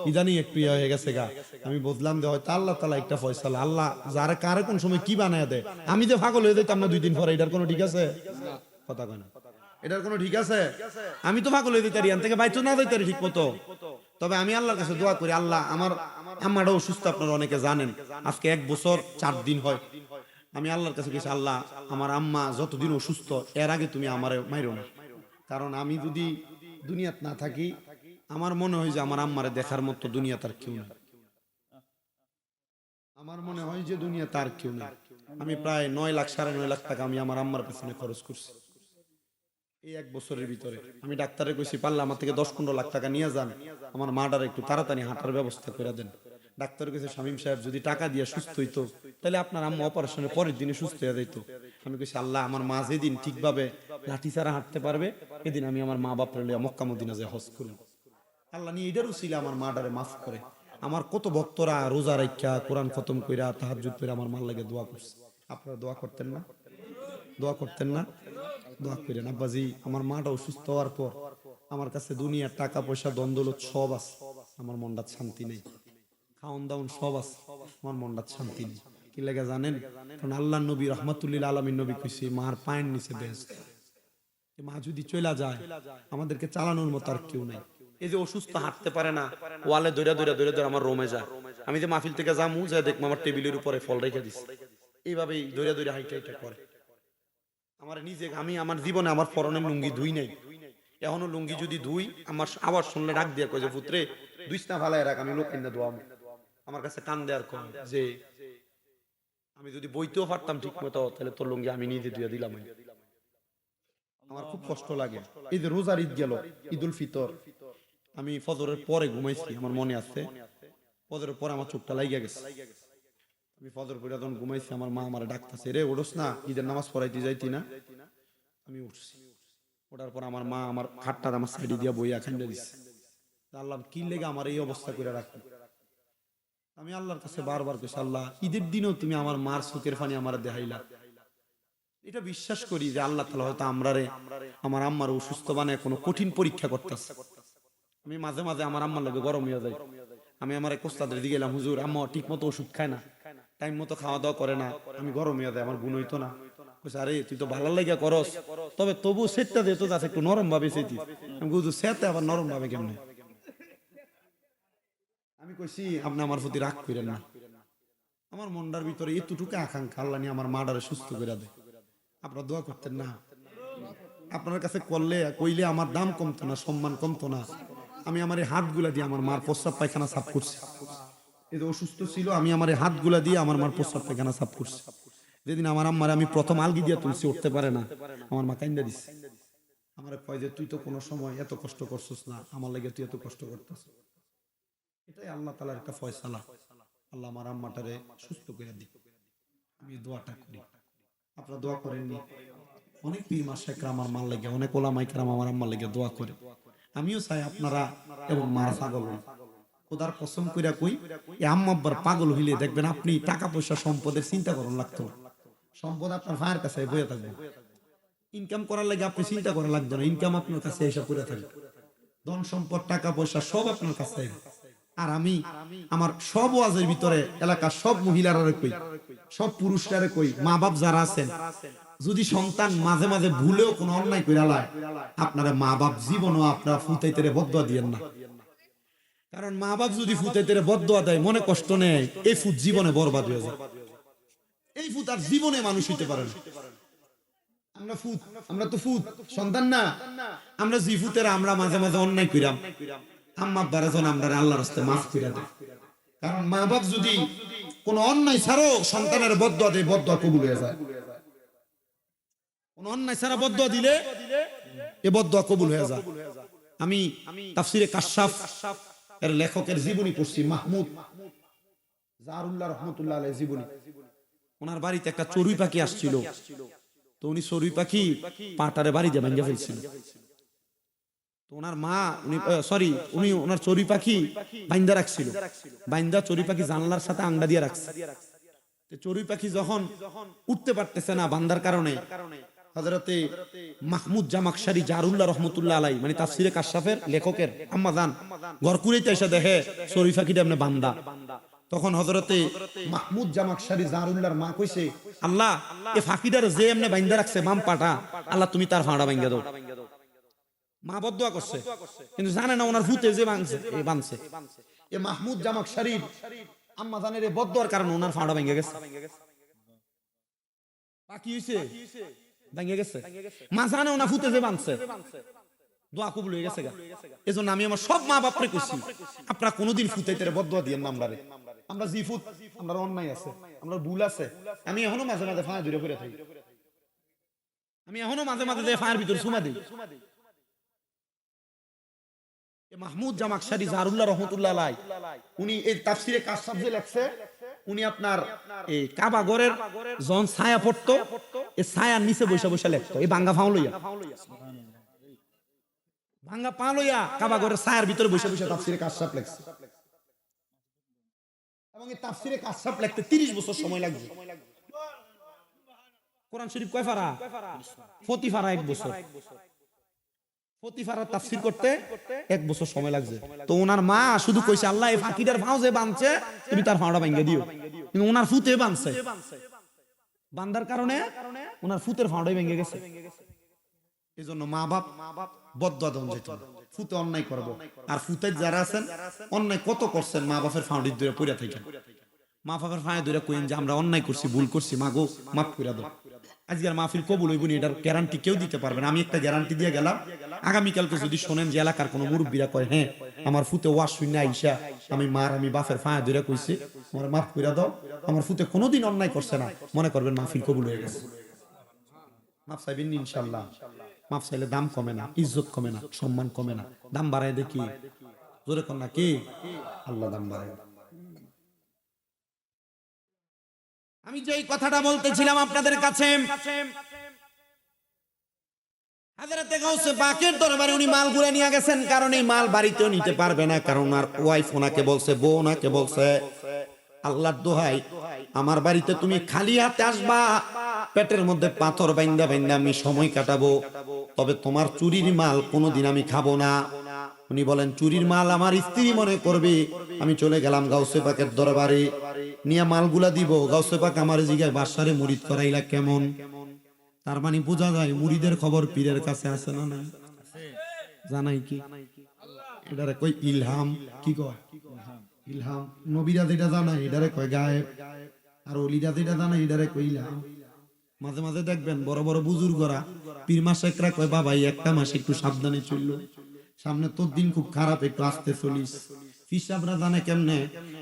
ইদানি একটু হয়ে গেছে গা। আমি বুঝলাম যে হয়তো আল্লাহ তাআলা একটা ফয়সালা, আল্লাহ যারা কারে কোন সময় কি বানায় দেয়। আমি যে পাগল হয়ে যাইতাম না 2 দিন পরে, এটার কোনো ঠিক আছে? কথা কয় না, এটার কোনো ঠিক আছে? আমি তো পাগল হয়ে যাইতারি, আন থেকে বাইতো না যাইতারি ঠিক মতো। তবে আমি আল্লাহর কাছে দোয়া করি, আল্লাহ আমার আম্মাটা অসুস্থ, আপনারা অনেকে জানেন, আজকে 1 বছর 4 দিন হয়। আমি আল্লাহর কাছে গেছি, আল্লাহ আমার আম্মা যতদিন অসুস্থ এর আগে তুমি আমারে মাইরো না, কারণ আমি যদি দুনিয়াত না থাকি আমার মনে হয় যে আমার আম্মারে দেখার মতো দুনিয়া তার কেউ নেই। আমার মনে হয় যে দুনিয়া তার কেউ নেই। আমি প্রায় 9 লাখ 9.5 লাখ টাকা আমি আমার আম্মার পেছনে খরচ করছি এই 1 বছরের ভিতরে। আমি ডাক্তারে কইছি পারলে আমার থেকে 10-15 লাখ টাকা নিয়ে যান, আমার মাটার একটু তাড়াতাড়ি হাঁটার ব্যবস্থা করে দেন। ডাক্তার কইছে শামীম সাহেব যদি টাকা দিয়ে সুস্থ হইতো তাহলে আপনার আম্মা অপারেশনের পরের দিনে সুস্থ হয়ে যেত। আমি কইছি আল্লাহ আমার মা যেদিন ঠিকভাবে লাঠি ছাড়া হাঁটতে পারবে এদিন আমি আমার মা বাপরে লিয়া মক্কা মদিনা যায় হজ করব। আল্লাহ নি এটারও ছিল আমার মাটারে মাফ করে। আমার কত ভক্তরা রোজা রাখা কোরআন খতম কইরা তাহাজ্জুদ পড়ে আমার মার লাগে দোয়া করছে। আপনারা দোয়া করতেন না? দোয়া করতেন না? দোয়া করেন। আব্বাজি আমার মাটা অসুস্থ হওয়ার পর আমার কাছে দুনিয়ার টাকা পয়সা দন দৌলত সব আছে, আমার মনটা শান্তি নেই। খাওন দাওন সব আছে, আমার মনটা শান্তি নেই। কি লাগে জানেন? কারণ আল্লাহ নবী রহমাতুল্লিল আলামিন নবী কইছে মার পায়ের নিচে বেহেশত। মা যদি চলে যায় আমাদেরকে চালানোর মতো আর কেউ নাই। এই যে অসুস্থ হাঁটতে পারে না, ওয়ালে দৌড়া দৌড়া দৌড়া দৌড়া আমার রোমে যায়। আমি যে মাহফিল থেকে যামু যা দেখবো আমার টেবিলের উপরে ফল রেখে দিচ্ছে, এইভাবেই দৌড়া দৌড়া হাইটা হাইটা করে। আমার নিজে আমি আমার জীবনে আমার পরনের লুঙ্গি ধুই নাই, এখনো লুঙ্গি যদি ধুই আমার আবার শুনলে ডাক দিয়ে কয় যে পুত্রে দুইস না ভালাই রাখ, আমি লোক কিনা দোয়াম। আমার কাছে কান দেয়ার কয় যে আমি যদি বইতেও পারতাম ঠিক মতো তাহলে তোর লুঙ্গি আমি নিজে ধুয়ে দিলাম। আমার খুব কষ্ট লাগে। এই যে রোজার ঈদ গেল, ঈদুল ফিতর, আমি ফজরের পরে ঘুমাইছি, আমার মনে আছে ফজরের পরে আমার চোখটা লাগিয়া গেছে। আমি ফজর পড়ে যখন ঘুমাইছি আমার মা আমার ডাকতেছে, রে ওঠস না, ঈদের নামাজ পড়াইতে যাইতি না? আমি উঠছি, ওঠার পর আমার মা আমার খাটটা আমার সাইডে দিয়া বইয়া খাইতে দিচ্ছে। আল্লাহ কি লেগে আমার এই অবস্থা করে রাখি। আমি আল্লাহর কাছে বারবার কইছি, আল্লাহ ঈদের দিনেও তুমি আমার মার চোখের পানি আমার দেখাইলা। এটা বিশ্বাস করি যে আল্লাহ তাআলা হয়তো আমরারে আমার আম্মার অসুস্থ বানায় কোনো কঠিন পরীক্ষা করতেছে। আমি মাঝে মাঝে আমার আম্মার লাগে গরম হয়ে যায়। আমি আমার এক ওস্তাদের দিকে গেলাম, হুজুর আম্মা ঠিক মতো ওষুধ খায় না, টাইম মতো খাওয়া দাওয়া করে না, আমি গরম হয়ে যায়, আমার গুণ হইতো না। আরে তুই তো ভালো লাগে করস, তবে তবু সেটটা দিত যাচ্ছে একটু নরম ভাবে সেটি। আমি হুজুর সেটে আবার নরম ভাবে কেমনে? আমি কইছি আপনি আমার প্রতি রাগ করেন না, আমার মনটার ভিতরে এতটুকু আকাঙ্ক্ষা আল্লাহ নিয়ে আমার মাটারে সুস্থ করে দেয়। আপনারা দোয়া করতেন না? আপনার কাছে করলে কইলে আমার দাম কমতো না, সম্মান কমতো না। আমি আমার এই হাতগুলা দিয়ে আমার মার প্রস্রাব পায়খানা সাফ করছি। এই যে অসুস্থ ছিল আমি আমার এই হাতগুলা দিয়ে আমার মার প্রস্রাব পায়খানা সাফ করছি। যেদিন আমার আম্মারে আমি প্রথম আলগি দিয়ে তুলছি, উঠতে পারে না, আমার মা কাইন্দা দিচ্ছে। আমার কয় যে তুই তো কোনো সময় এত কষ্ট করছিস না, আমার লাগে তুই এত কষ্ট করতেছ। এটাই আল্লাহ তাআলার একটা ফয়সালা। আল্লাহ আমার আম্মাটারে সুস্থ করে দিক, আমি দোয়াটা করি। আপনারা দোয়া করেননি? অনেক পীর মাশায়েখরা আমার মার লাগে, অনেক ওলামা ইকরাম আমার আম্মার লাগে দোয়া করে। আমিও চাই আপনারা এবং মার পাগল হন। খোদার কসম কইরা কই, এই আম্মা আব্বার পাগল হইলে দেখবেন আপনি টাকা পয়সা সম্পদের চিন্তা করুন লাগতো না। সম্পদ আপনার ভাইয়ের কাছে বইয়া থাকবে, ইনকাম করার লাগে আপনি চিন্তা করা লাগবে না, ইনকাম আপনার কাছে এসে পড়ে থাকবে। ধন সম্পদ টাকা পয়সা সব আপনার কাছে। আর আমি আমার সব ওয়াজের ভিতরে এলাকার সব মহিলারা কই, সব পুরুষরা কই, মা বাপ যারা আছেন যদি সন্তান মাঝে মাঝে ভুলেও কোনো অন্যায় কইরা লায়, আপনারা মা বাপ জীবনও আপনারা ফুটাইতে বদদুয়া দিয়েন না। কারণ মা বাপ যদি ফুতাইতে বদদোয়া দেয়, মনে কষ্ট নেয়, এই ফুত জীবনে বরবাদ হয়ে যায়। এই ফুত আর জীবনে মানুষ হইতে পারে না। আমরা তো ফুত সন্তান না। আমরা জি ফুতের আমরা মাঝে মাঝে অন্যায় কইরাম, আম্মা আব্বারা যখন আমরা আল্লাহর রাস্তায় মাফ কইরা দেয়। কারণ মা বাপ যদি কোন অন্যায় ছাড়াও সন্তানের বদদোয়া দেয়, বদদোয়া কবুল হয়ে যায়। কোন অন্যায় ছাড়া বদদোয়া দিলে এ বদদোয়া কবুল হয়ে যায়। আমি তাফসিরে কাশফ এর লেখকের জীবনী পড়ছি, মাহমুদ জাহরুল্লাহ রহমতুল্লাহ আলাইহির জীবনী। ওনার বাড়িতে একটা চড়ুই পাখি আসছিল, তো উনি চড়ুই পাখি পাটারে বাড়িতে ভাঙিয়ে ফেলছিল। তো ওনার মা উনি ওনার চড়ুই পাখি বাইন্দা রাখছিল, বাইন্দা চড়ুই পাখি জানলার সাথে আংডা দিয়ে রাখছে। তো চড়ুই পাখি যখন উঠতে পারতেছে না বান্দার কারণে, হযরতে মাহমুদ জামাকশারি জাহরুল্লাহ রহমতুল্লাহ আলাইহি মানে তাফসিরে কাশফের লেখকের আম্মা জান ঘর কুড়াইতে এসে দেখে চড়ুই পাখিটা এমনি বান্দা। তখন হযরতে মাহমুদ জামাকশারি জাহরুল্লাহর মা কইছে, আল্লাহ এ ফাঁকিটার যে এমনি বাইন্দা রাখছে বাম পাটা, আল্লাহ তুমি তার ফাঁড়া ভাঙ্গা দাও। মা বদদোয়া করছে, কিন্তু জানে না ওনার ভূতে যে ভাঙছে এই বানছে। এ মাহমুদ জামাকশারির আম্মা জানের এই বদদোয়ার কারণে ওনার ফাঁড়া ভাঙ্গা গেছে। বাকি হইছে ভাঙ্গা গেছে, মা জানে ওনা ভূতে যে বানছে, দোয়া কবুল হয়ে গেছে। এজন্য আমি আমার সব মা বাপরে কইছি, আপনারা কোনোদিন ফুতাইতে বদদোয়া দিয়েন না। আমরা জি ফুত, আমরা অন্যায় আছে, আমরা ভুল আছে। আমি এখনো মাঝে মাঝে ফাঁয়া দূরে পড়ে থাকি, আমি এখনো মাঝে মাঝে যে ফাঁয়ার ভিতরে সুমা দিই। মাহমুদ জামাকশারি জাহরুল্লাহ রহমতুল্লাহ আলাইহি উনি এই তাফসিরে কাশফ যে লেখছে, উনি আপনার এই কাবা ঘরের যখন ছায়া পড়তো, এই ছায়ার নিচে বসে বসে লিখতো, এই ভাঙ্গা ফাও লইয়া, ভাঙ্গা পা লইয়া কাবা ঘরের ছায়ার ভিতরে বসে বসে তাফসিরে কাশফ লেখছে। এবং এই তাফসিরে কাশফ লিখতে 30 বছর সময় লাগছে। কোরআন শরীফ কয় পারা? প্রতি পারা 1 বছর। প্রতি পারা তাফসীর করতে 1 বছর সময় লাগছে। তো ওনার মা শুধু কইছে, আল্লাহ এই ফাকিদার ফাও যে বানছে তুমি তার ফাওটা ভাঙিয়ে দিও। কিন্তু ওনার ফুতে বানছে, বান্দার কারণে ওনার ফুতের ফাওটাই ভেঙে গেছে। এজন্য মা বাপ বদদোয়া দেন যেত, ফুতে অন্যায় করব। আর ফুতে যারা আছেন অন্যায় কত করছেন, মা বাপের ফাউন্ডির ধরে পড়ে থাকেন, মা বাপের ফাঁয়ে ধরে কইন যে আমরা অন্যায় করছি, ভুল করছি, মা গো মাফ করে দাও। আজকের মাহফিল কবুল হইব না, এটার গ্যারান্টি কেউ দিতে পারবে না। আমি একটা গ্যারান্টি দিয়ে গেলাম, আগামীকালকে যদি শোনেন যে এলাকার কোনো মুরব্বীরা কয় হ্যাঁ আমার ফুতে ওয়াজ শুনে আইসা আমি বাপের ফাঁয়ে ধরে কইছি আমার মাফ করে দাও, আমার ফুতে কোনোদিন অন্যায় করছে না, মনে করবেন মাহফিল কবুল হয়ে গেছে। মাফ চাইবেন ইনশাআল্লাহ। মাফ চাইলে দাম কমে না, ইজ্জত কমে না, সম্মান কমে না, দাম বাড়ায় দেখি জোরে কর না কি আল্লাহ দাম বাড়ায়। আমি যেই কথাটা বলতেছিলাম আপনাদের কাছে, হযরতে গাউসে পাকের দরবারে উনি মালগুলো নিয়ে গেছেন, কারণ এই মাল বাড়িতেও নিতে পারবে না, কারণ আর ওয়াইফ ওনাকে বলছে, বউ ওনাকে বলছে, আল্লাহর দোহাই আমার বাড়িতে তুমি খালি হাতে আসবা, পেটের মধ্যে পাথর বাইন্দা বাইন্দা আমি সময় কাটাবো, তবে তোমার চুরির মাল কোনোদিন আমি খাবো না। উনি বলেন চুরির মাল আমার স্ত্রী মনে করবে। আমি চলে গেলাম গাউসে পাকের দরবারে, নিয়ে মালগুলা দিব। গাউসে পাক আমার জিগায় বাদশারে মুরিদ করাইলা কেমন? তার মানে বোঝা যায় মুরিদের খবর পীরের কাছে আছে না না জানাই কি এটারে কই ইলহাম, কি কয় ইলহাম। নবীরা যেটা জানায় এটারে কয় গায়েব, আর ওলিরা যেটা জানায় এটারে কই ইলহাম। মাঝে মাঝে দেখবেন বড় বড় বুজুর্গরা পীর মাসেকরা কয় বাবা এই একটা মাস একটু সাবধানে চললো, সামনে তোর দিন খুব খারাপ, একটু আস্তে চলিস। ফিসাবরা জানে কেমনে,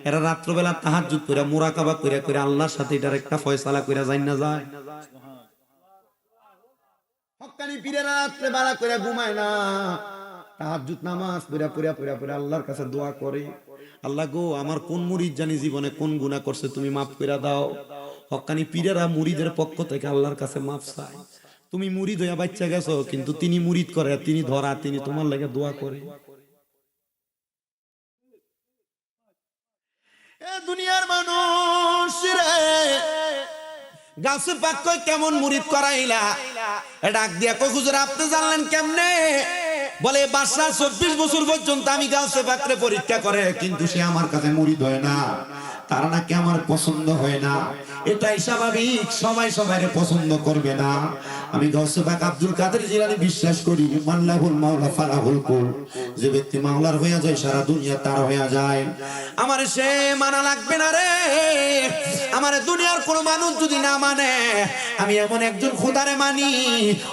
এরা রাত্রবেলা তাহাজ্জুদ কইরা মুরাকাবা কইরা কইরা আল্লাহর সাথে এটার একটা ফয়সালা কইরা যাই না যায়। হক্কানি পীরেরা রাত্রে বেলা কইরা ঘুমায় না, তাহাজ্জুদ নামাজ পড়া পড়া পড়া পড়া আল্লাহর কাছে দোয়া করে, আল্লাহ গো আমার কোন মুরিদ জানি জীবনে কোন গুনাহ করছে তুমি মাফ কইরা দাও। হক্কানি পীরেরা মুরিদের পক্ষ থেকে আল্লাহর কাছে মাফ চায়। তুমি মুরিদ হইয়া বাচ্চা গেছো, কিন্তু তিনি মুরিদ করে, তিনি ধরা, তিনি তোমার লাগে দোয়া করে। এ দুনিয়ার মানুষ রে, গাছে পাক কই কেমন মুরিদ করাইলা? ডাক দিয়া কই হুজুর আপনি জানলেন কেমনে? বলে বাদশা 24 বছর পর্যন্ত আমি গাছে পাকরে পরীক্ষা করে, কিন্তু সে আমার কাছে মুরিদ হয় না, তার নাকি আমার পছন্দ হয় না। এটাই স্বাভাবিক, সবাই সবাইকে পছন্দ করবে না। আমি গাউসে পাক আব্দুল কাদের জিলানী বিশ্বাস করি, মাল্লাহুল মাওলা ফালাহুল কুল, যে ব্যক্তি মাওলার হয়ে যায় সারা দুনিয়া তার হয়ে যায়। আমার সে মানা লাগবে না রে, আমার দুনিয়ার কোন মানুষ যদি না মানে, আমি এমন একজন খোদারে মানি,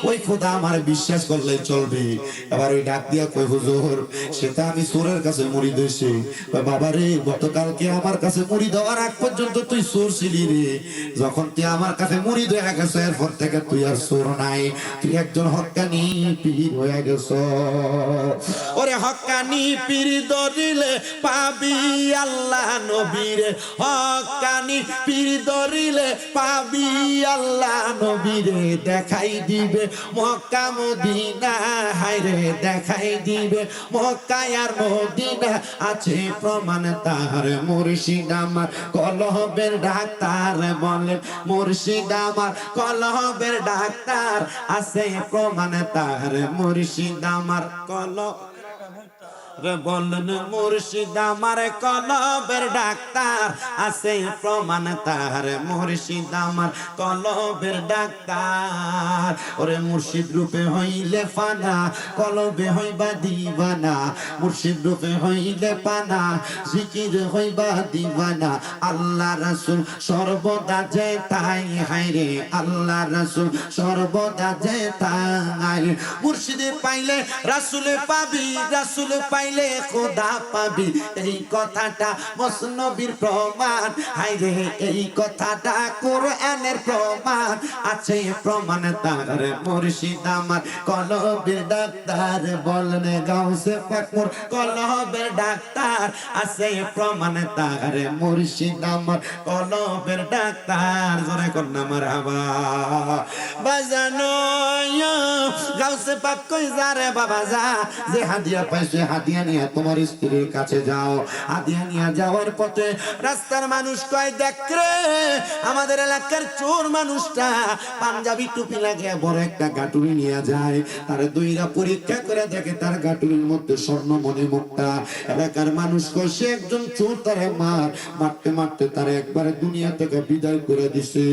ওই খোদা আমার বিশ্বাস করলে চলবে। এবার ওই ডাক দিয়া কই হুজুর, সেটা আমি চোরের কাছে মুড়ি দিয়েছি। বাবা রে, গতকালকে আমার কাছে মুড়ি দেওয়ার আগ পর্যন্ত তুই চোর ছিলি রে, যখন তুই আমার কাছে মুড়ি দেয়া গেছে এরপর থেকে তুই আর চোর নাই, তুই একজন হক্কানি পীর হয়ে গেছ। ওরে হক্কানি পীর ধরিলে পাবি আল্লাহ নবীরে, হক্কানি পীর ধরিলে পাবি আল্লাহ নবীরে, দেখাই দিবে মক্কা মদিনা, হায়রে দেখাই দিবে মক্কা আর মদিনা, আছে প্রমাণ তার মুর্শিদ আমার কলবের ডাক্তার, বলেন মুর্শিদ আমার কলবের ডাক্তার, আছে প্রমাণ তার মুর্শিদ আমার কলব, বলেন মুর্শিদ আমার কলবের ডাক্তার, আছে প্রমাণ তার মুর্শিদ আমার কলবের ডাক্তার। ওরে মুর্শিদ রূপে হইলে ফানা, কলবে হইবা দিবানা, মুর্শিদ রূপে হইলে পানা, জিকির হইবা দিবানা। আল্লাহ রাসূল সর্বদা যে তাই, হায়রে আল্লাহ রাসূল সর্বদা যে তাই। মুর্শিদে পাইলে রাসূলে পাবি, রাসূলে পাইলে খোদা পাবি, এই কথাটা মসনবীর প্রমাণ, হায়রে এই কথাটা কোরআনের প্রমাণ, আছে প্রমাণ তার মুর্শিদ আমার কলবের ডাক্তার, বলেন গাউসে পাক মোর কলবের ডাক্তার, আছে প্রমাণ তার মুর্শিদ আমার কলবের ডাক্তার। জোরে কন্যা মারহাবা বাজানো, গাউসে পাক কই যা রে বাবা যা, যে হাদিয়া পাইছে হাদিয়া নিয়ে তোমার স্ত্রীর কাছে যাও। হাদিয়া নিয়ে যাওয়ার পথে রাস্তার মানুষ কয়, দেখ রে আমাদের এলাকার চোর মানুষটা পাঞ্জাবি টুপি লাগিয়ে বড় একটা গাটুরি নিয়ে যায়, তার দুইরা পরীক্ষা করে দেখে তার গাটুরির মধ্যে স্বর্ণ মণি মুক্তা। এলাকার মানুষ কয় সে একজন চোর, তারে মারতে মারতে তার একবারে দুনিয়া থেকে বিদায় করে দিছে।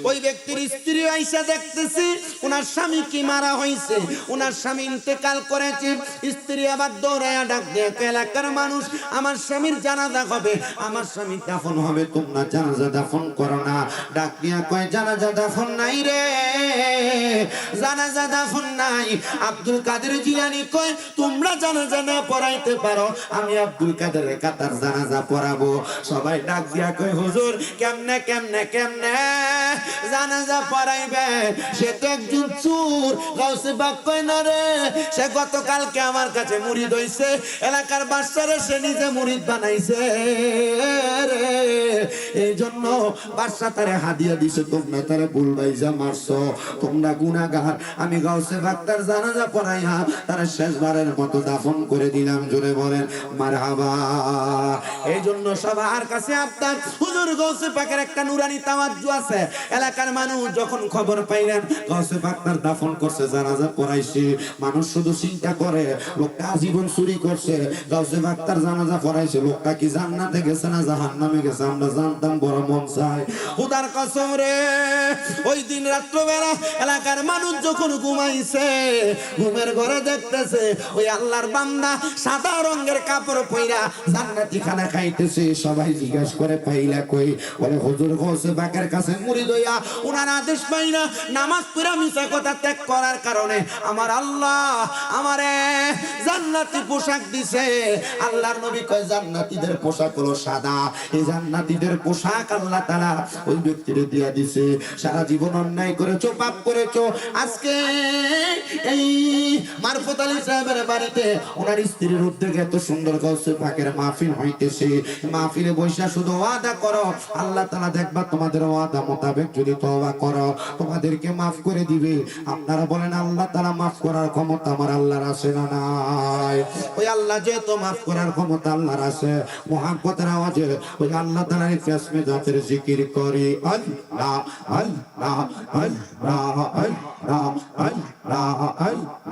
ওই ব্যক্তির স্ত্রী আইসা দেখতেছি ওনার স্বামী কি মারা হয়েছে, ওনার স্বামী ইন্তেকাল করেছে। স্ত্রী আবার দৌড়ায়া ডাক দিয়ে, এলাকার মানুষ আমার স্বামীর জানাজা হবে, আমার স্বামী দাফন হবে, তোমরা জানাজা দাফন করো না। ডাক দিয়া কয় জানাজা দাফন নাই রে, জানাজা দাফন নাই। আব্দুল কাদের জিলানী কয় তোমরা জানাজা না পড়াইতে পারো, আমি আব্দুল কাদেরের কাতার জানাজা পড়াবো। সবাই ডাক দিয়া কয় হুজুর কেমনে কেমনে কেমনে জানাজা পড়াইবে, সে তো একজন চোর। গাউসে পাক কয় না রে, সে গতকালকে আমার কাছে মুরিদ হইছে, এলাকার বাদশারে সে নিজে মুরিদ বানাইছে রে, এই জন্য বাদশা তারে হাদিয়া দিছে, তোমরা তারে বুলবাইজা মারছো, তোমরা গুনাহগার। আমি গাউসে পাক তার জানাজা পড়াইয়া তারা শেষবারের মতো দাফন করে দিলাম। জোরে বলেন মারহাবা। এই জন্য সবার কাছে আপনার হুজুর গাউসে পাকের একটা নুরানি তাওয়াজ্জু আছে। এলাকার মানুষ যখন খবর পাইলেন গাউসে পাক তার দাফন করছে, জানাজা পড়াইছে, মানুষ শুধু চিন্তা করে লোকটা জীবন চুরি করছে, গাউসে পাক তার জানাজা পড়াইছে, লোকটা কি জান্নাতে গেছে না জাহান্নামে গেছে আমরা জানতাম, বড় মন চায়। খোদার কসম রে, ওই দিন রাত্রবেলা এলাকার মানুষ যখন ঘুমাইছে, ঘুমের ঘরে দেখতেছে ওই আল্লাহর বান্দা সাদা রঙের কাপড় পইরা জান্নাতি খানা খাইতেছে। সবাই জিজ্ঞাসা করে পাইলা কই, বলে হুজুর গাউসে পাকের কাছে মুরিদ হইয়া উনার আদেশ পাই না, নামাজ পড়া মিছা কথা ত্যাগ করার কারণে আমার আল্লাহ আমারে জান্নাতি পোশাক দিছে। আল্লাহর নবী কয় জান্নাতীদের পোশাক হলো সাদা, এই জান্নাতীদের পোশাক আল্লাহ তাআলা ওই ব্যক্তিরে দিয়া দিছে। সারা জীবন অন্যায় করেছো, পাপ করেছো, আজকে এই মারফত আলী সাহেবের বাড়িতে ওনার স্ত্রীর উদ্যোগে এত সুন্দর গাউসে পাকের মাহফিল হইতেছে। মাহফিলে বৈশা শুধু ওয়াদা করো, আল্লাহ তাআলা দেখবা তোমাদের ওয়াদা মোতাবেক যদি তওবা করো তোমাদেরকে মাফ করে দিবে। আপনারা বলেন আল্লাহ তাআলা মাফ করার ক্ষমতা আমার আল্লাহর আছে না নাই? ওই আল্লাহ যেহেতু মাফ করার ক্ষমতা আল্লাহর আছে, মুহাব্বতের আওয়াজে ওই আল্লাহ তাআলার ফেসমে জাতের জিকির করি, আল্লাহ আল্লাহ আল্লাহ আল্লাহ আল্লাহ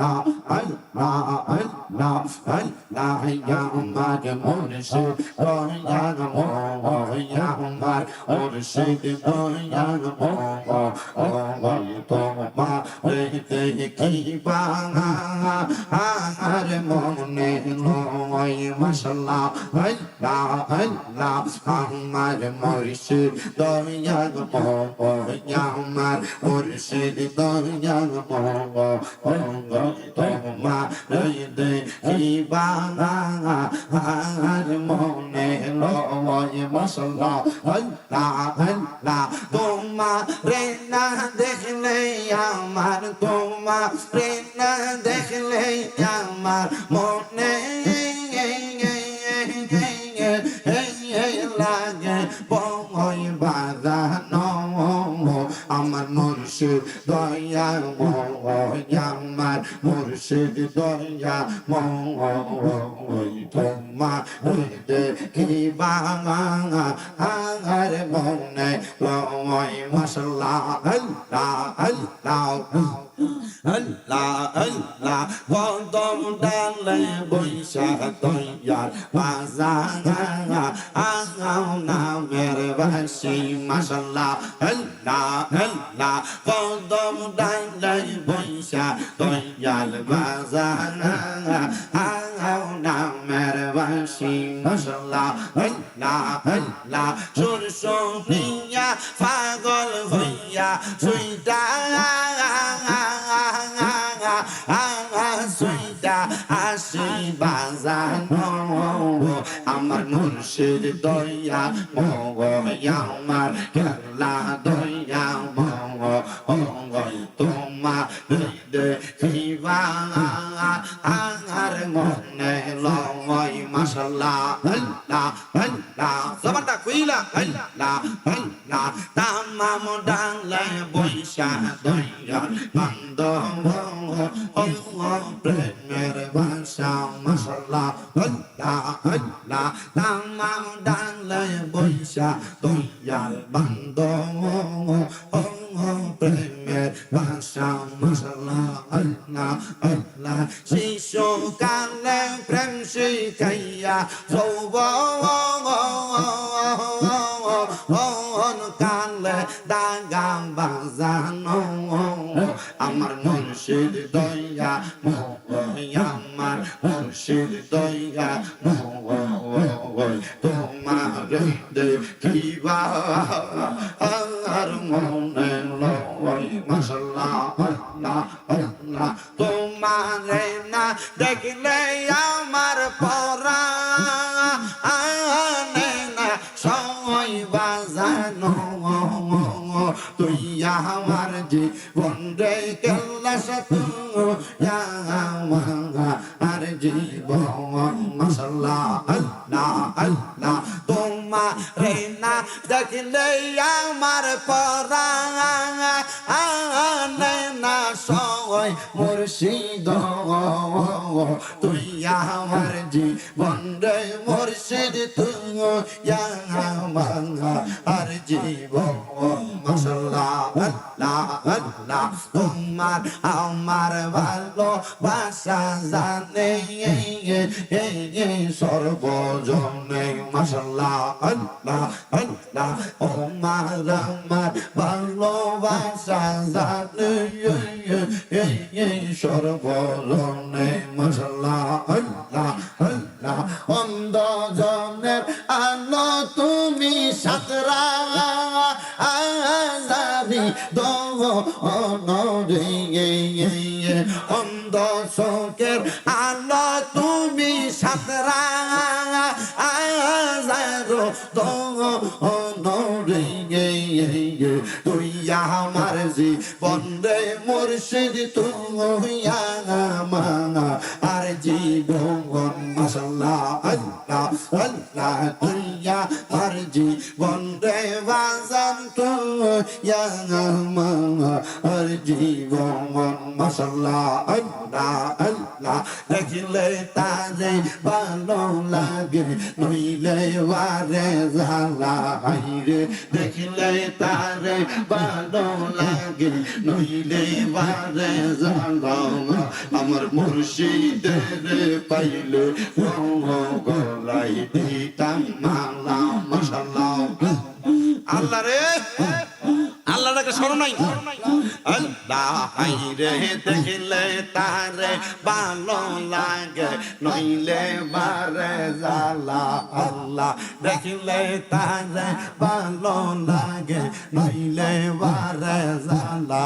মাশাআল্লাহ আল্লাহ আল্লাহ আমার মুর্শিদ দয়াল মোয়া আমার মুর্শিদ দয়াল মোয়া তোমার দেখিবা আর মনে লয় মাশাআল্লাহ আল্লাহ আল্লাহ তোমারে না দেখলে আমার তোমারে না দেখলে আমার মনে লাগে বই বাজানো আমার মুর্শিদ দয়া আমার মুর্শিদ দয়া তোমার দেখিবা আর মনে লয় মাশাআল্লাহ আল্লাহ আল্লাহ আল্লাহ আল্লাহ কদম ডালে বৈশা দয়ার বাজারা আগাও নামের বাসি মাশাআল্লাহ আল্লাহ আল্লাহ কদম ডালে বৈশা দয়ার বাজারা আগাও নামের বাসি মাশাআল্লাহ আল্লাহ আল্লাহ সুর শুনিয়া পাগল হইয়া সুইটা সুইটা আসি বাজানো আমার মুর্শিদ দয়া আমার খেলা দয়া তোমার দেখিবা আর মনে লয় মাশাআল্লাহ আল্লাহ আল্লাহ জবানটা কইলা আল্লাহ আল্লাহ তামাম ডালে বৈশা দয়া বান্ধব প্রেমের ভাষা মাশাআল্লাহ আল্লাহ আল্লাহ তামাম ডালে বৈশা দয়াল বান্ধব প্রেমের ভাষা মাশাআল্লাহ আল্লাহ আল্লাহ শিশুকালে প্রেম শিখাইয়া যৌবন কালে দাগা বাজানো আমার মুর্শিদ দয়া আমার মুর্শিদ দয়া তোমার দেখিবা আর মনে লয় মাশাআল্লাহ আল্লাহ আল্লাহ তোমারে না দেখলে আমার পরাণ না সই বাজানো তুই আমার জীবন রে কেল্লা সাথে আর জীবন মাশাআল্লাহ আল্লাহ আল্লাহ তোমারে না দেখলে আমার পরাণ না সই মুর্শিদ তুই আমার জীবন রে মুর্শিদ তুই আমার জীবন মাশাআল্লাহ আল্লাহ আল্লাহ তোমার আমার ভালোবাসা জানে সর্বজনে মাশাআল্লাহ আল্লাহ আল্লাহ তোমার আমার ভালোবাসা জানে সর্বজনে মাশাআল্লাহ আল্লাহ আল্লাহ অন্ধ জনের আলো তুমি সাতরা আজারি দো অনরে অন্ধ চোখের আলো তুমি সাতরা আজারো দো অনরে তুই আমার জীবন রে মুর্শিদ তুই আমার আর জীবন জীবন মাশাআল্লাহ আল্লাহ আল্লাহ তুইয়া মার জীবন রে বাজান তো ইয়া আমার জীবন মাশাআল্লাহ আল্লাহ আল্লাহ দেখিলে তারে ভালো লাগে নইলে বারে জ্বালা হাইরে দেখিলে তারে ভালো লাগে নইলে বারে জ্বালা আমার মুর্শিদের পাইলে গলাই দিতাম মালা মাশাআল্লাহ আল্লাহ রে আল্লাহ ডাকে স্মরণ নাই আল্লাহ হাইরে দেখিলে তারে ভালো লাগে নইলে বারে জ্বালা আল্লাহ দেখিলে তারে ভালো লাগে নইলে বারে জ্বালা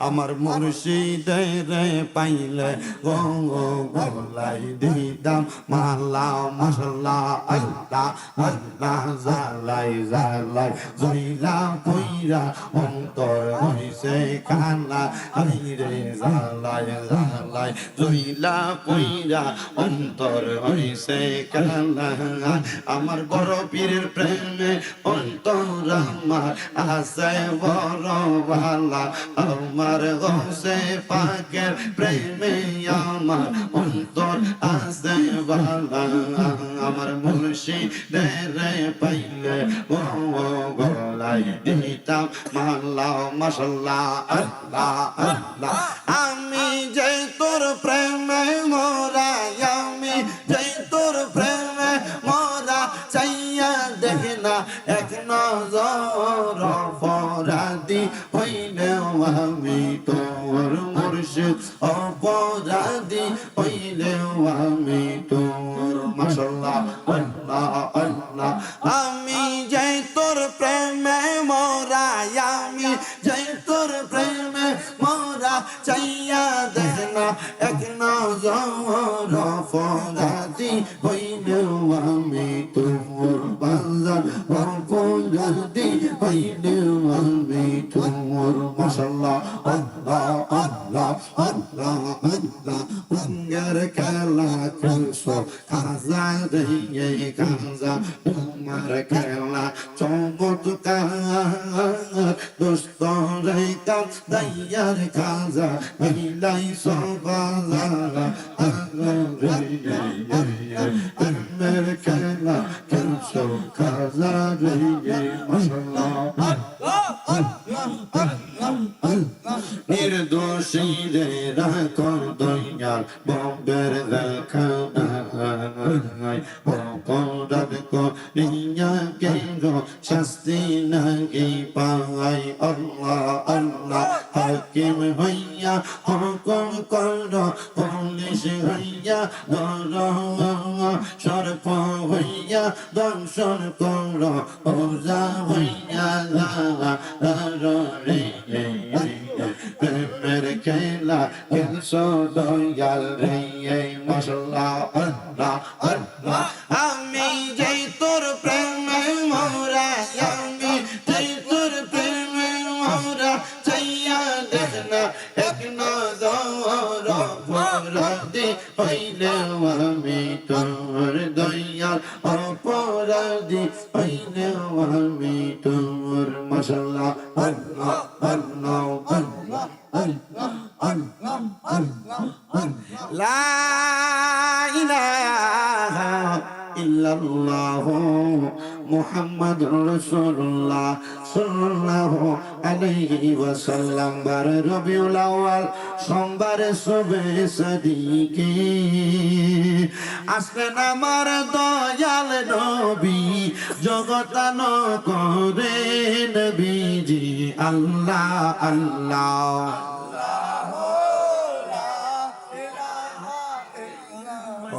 আমার মুর্শিদের পাইলে গলাই দিতাম মালা মাশাআল্লাহ আল্লাহ আল্লাহ জ্বালাই জ্বালাই জইলা পইরা অন্তর হইছে কালা হাইরে জ্বালাই জ্বালাই জইলা পইরা অন্তর হইছে কালা আমার বড় পীরের প্রেমে অন্তর আমার আছে বড় ভালা আমার গৌসে পাকের প্রেমে আমার অন্তর আছে ভালা আমার মুর্শিদের পাইলে ও গলাই দিতাম মাল্লা মাশাআল্লাহ আল্লাহ আল্লাহ আমি যে তোর প্রেমে মোরা আমি যে তোর প্রেমে মোরা চাইয়া দেখ না এক নজর অপরাধী হইলে আমি তোর মুর্শিদ অপরাধী হইলে আমি তোর মাশাআল্লাহ আল্লাহ আল্লাহ আমি যে তোর প্রেমে মোরা আমি যে তোর প্রেমে মোরা চাইয়া দেখ না এক নজর অপরাধী হইলে আমি তোর বাজার অপরাধী হইলে আমি তোর মাশাআল্লাহ আল্লাহ আল্লাহ আল্লাহ আল্লাহ রঙের খেলা খেলছো কাজা রে কাজা তোমার খেলা চমৎকার দোস্ত রে কাজাইয়ার কাজা মিলাই সবাজা রঙের খেলা খেলছো কাজা রে মাশাআল্লাহ নির্দোষীরে রাখর দয়াল বম্বের দেখা অপরাধ করিয়া কেন শাস্তি নাহি পাই আল্লাহ আল্লাহ হাকিম হইয়া হুকুম কর পুলিশ হইয়া ধর সর্প হইয়া দংশন কর ওজা হইয়া রে প্রেমের খেলা খেলছো দয়াল রে মাশাআল্লাহ আল্লাহ আল্লাহ আমি যে তোর প্রেমে মোরা আমি যে তোর প্রেমে মোরা চাইয়া দেখ না এক নজর অপরাধী হইলে আমি তোর দয়াল অপরাধী হইলে আমি তোর মাশাআল্লাহ আল্লাহ আল্লাহ আল্লাহ আল্লাহ আল্লাহ আল্লাহ লা ইলাহা ইল্লাল্লাহ মুহাম্মাদুর রাসূলুল্লাহ সাল্লাল্লাহু আলাইহি ওয়াসাল্লাম বার রবিউল আউয়াল সোমবার সুবে সাদিকে আসলেন আমার দয়াল নবী জগতান করে নবীজি আল্লাহ আল্লাহ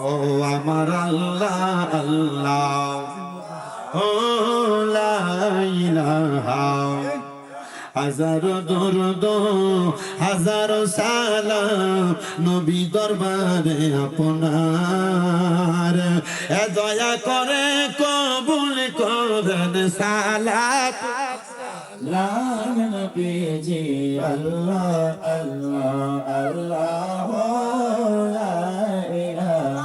ও আমার আল্লাহ আল্লাহ ও লা ইলাহা হাজারো দরুদ হাজারো সালাম নবী দরবারে আপনার এ দয়া করে কবুল করেন সালাত লা নবীজি আল্লাহ আল্লাহ আল্লাহ লা ইলাহা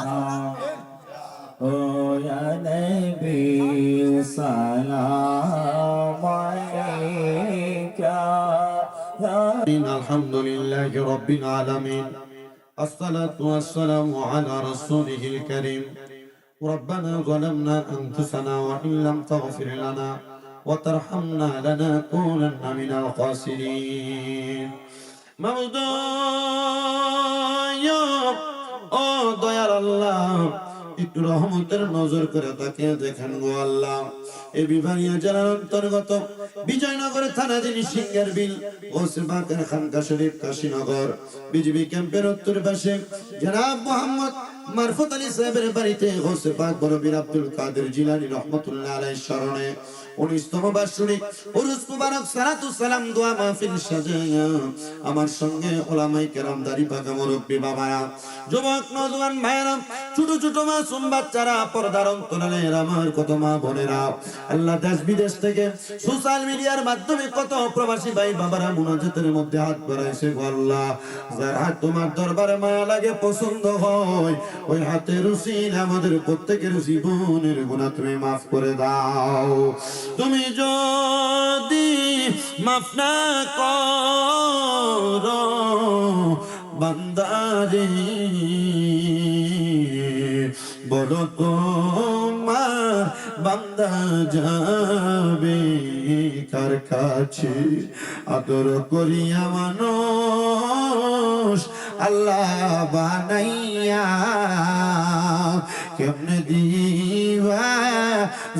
السلام عليك الحمد لله رب العالمين الصلاة والسلام على رسوله الكريم ربنا ظلمنا أنفسنا وإن لم تغفر لنا وترحمنا لنكونن من الخاسرين موضوع ও দয়ার আল্লাহ একটু রহমতের নজর করে তাকে দেখেন গো আল্লাহ। এই বিভাগীয় জেলার অন্তর্গত বিজয়নগর থানা যিনি সিঙ্গার বিল ও সেবাকের খানকা শরীফ কাশীনগর বিজিবি ক্যাম্পের উত্তর পাশে জনাব মোহাম্মদ মারফত আলী সাহেবের বাড়িতে গৌসে পাক বরবীর আব্দুল কাদের জিলানী রহমতুল্লাহ আলাইহির স্মরণে 19তম বার্ষিক উরুস মুবারক সালাতু সালাম দোয়া মাহফিল সাজায়া আমার সঙ্গে উলামায়ে কেরাম দাড়ি পাকা মুরব্বি বাবারা যুবক নওজোয়ান ভাইরা ছোট ছোট মাসুম বাচ্চারা পর্দার অন্তরালের আমার কত মা বোনেরা আল্লাহ দেশ বিদেশ থেকে সোশ্যাল মিডিয়ার মাধ্যমে কত প্রবাসী ভাই বাবারা মুনাজাতের মধ্যে হাত বাড়াইছে গো আল্লাহ যার হাত তোমার দরবারে মায়া লাগে পছন্দ হয় ওই হাতের উসিলা আমাদের প্রত্যেকের জীবনের গুনাহ তুমি মাফ করে দাও। তুমি যদি মাফ না করো বান্দারে বলো তোমার বান্দা যাবে কার কাছে আদর করিয়া মানুষ আল্লাহ বানাইয়া কেমনে দিবা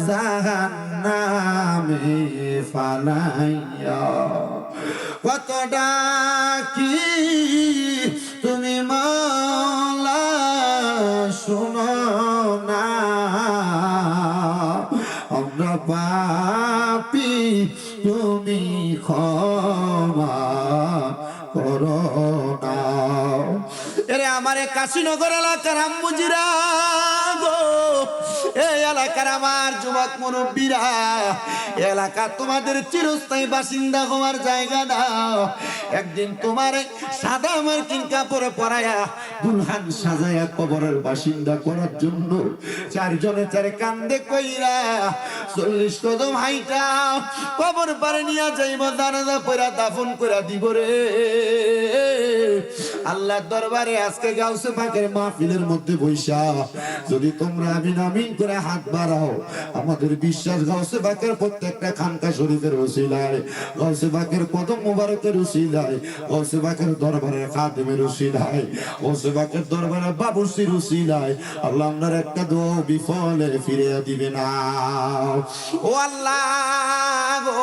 জাহান্নামে ফালাইয়া কত ডাকি তুমি মাওলা শুনো না আমরা পাপী তুমি ক্ষমা করো না। এরে আমারে কাশীনগর এলাকার আম্মুজিরা গো এই এলাকার আমার যুবক মুরব্বীরা এলাকা তোমাদের চিরস্থায়ী বাসিন্দা হওয়ার জায়গা দাও। একদিন তোমারে সাদা মার্কিন কাপড়ে পরায়া দুলহান সাজায়া কবরের বাসিন্দা করার জন্য চারজনে চারে কান্দে কইরা 40 কদম হাইটা কবর পারে নিয়া যাইব জানাজা পড়া দাফন করে দিব রে। আল্লাহর দরবারে আজকে গাউসে পাকের মাহফিলের মধ্যে বইসা যদি তোমরা আমিন আমিন করে হাত বাড়াও আমাদের বিশ্বাস গাউসে পাকের প্রত্যেকটা খানকা শরীফের ওসিলায় গাউসে পাকের কদম মোবারকের ওসিলায় গাউসে পাকের দরবারে খাদেমের ওসিলায় গাউসে পাকের দরবারে বাবুর্চির ওসিলায় আল্লাহ আপনার একটা দোয়া বিফলে ফিরিয়ে দিবে না। ও আল্লাহ গো